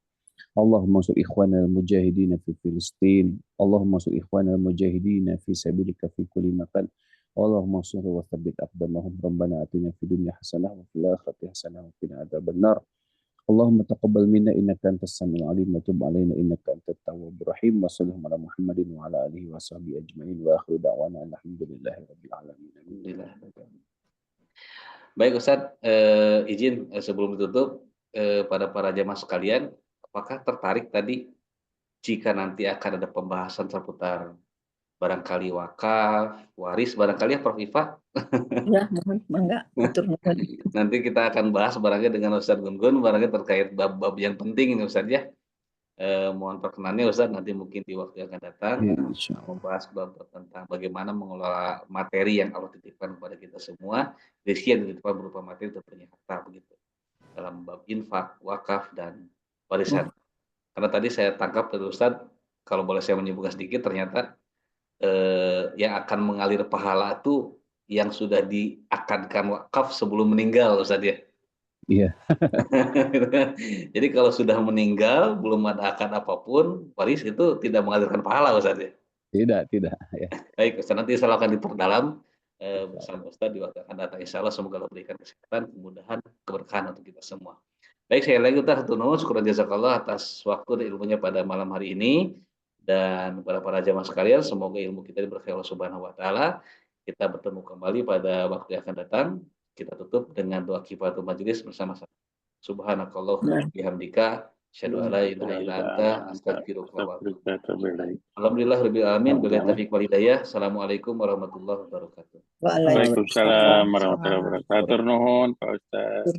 Allahumma ansur ikhwana al mujahidin fi Filistin. Allahumma ansur ikhwana al mujahidin fi sabilika fi kulli makan. Allahumma ansur wa thabbit aqdamahum. Rabbana atina fid dunya hasanah wa fil akhirati hasanah wa qina adzabannar. Allahumma taqabbal minna innaka antas samiul alim wa tub alaina innaka antat tawwabur rahim. Wa sallallahu ala Muhammadin wa ala alihi wa sahbihi ajmain wa akhiru da'wana alhamdulillahi rabbil alamin. Alhamdulillah. Baik Ustaz, izin sebelum ditutup pada para jamaah sekalian, apakah tertarik tadi jika nanti akan ada pembahasan seputar barangkali wakaf, waris, barangkali ya Prof. Iva? Ya, mohon mangga atur nuhun. Nanti kita akan bahas barangkali dengan Ustaz Gun-Gun, barangkali terkait bab-bab yang penting ini Ustaz ya. Mohon perkenannya Ustaz, nanti mungkin di waktu yang akan datang Ya, insyaallah. membahas bab tentang bagaimana mengelola materi yang Allah titipkan kepada kita semua, rezeki yang dititipkan berupa materi tentunya harta begitu. Dalam bab infak, wakaf dan warisan. Karena tadi saya tangkap dari Ustaz, kalau boleh saya menyebutkan sedikit, ternyata yang akan mengalir pahala itu yang sudah diakadkan wakaf sebelum meninggal Ustaz ya. Iya. Jadi kalau sudah meninggal belum ada akad apapun, waris itu tidak mengalirkan pahala Ustaz ya. Tidak ya. Baik Ustaz, nanti saya akan diperdalam bersama Ustaz di waktu akan datang. Insya Allah semoga Allah berikan kesehatan, kemudahan, keberkahan untuk kita semua. Baik, saya lagi Ustaz Tuno, syukur jazakallah atas waktu dan ilmunya pada malam hari ini. Dan kepada para jamaah sekalian, semoga ilmu kita diberkahi Allah Subhanahu wa taala. Kita bertemu kembali pada waktu yang akan datang. Kita tutup dengan doa kifaratul majelis bersama-sama. Subhanakallahumma bihamdika asyhadu an la ilaha illa anta astaghfiruka wa atubu ilaik. Alhamdulillahirabbil alamin, billahi taufiq wal hidayah. Assalamualaikum warahmatullahi wabarakatuh. Waalaikumsalam warahmatullahi wabarakatuh. Nuhun Pak Ustaz.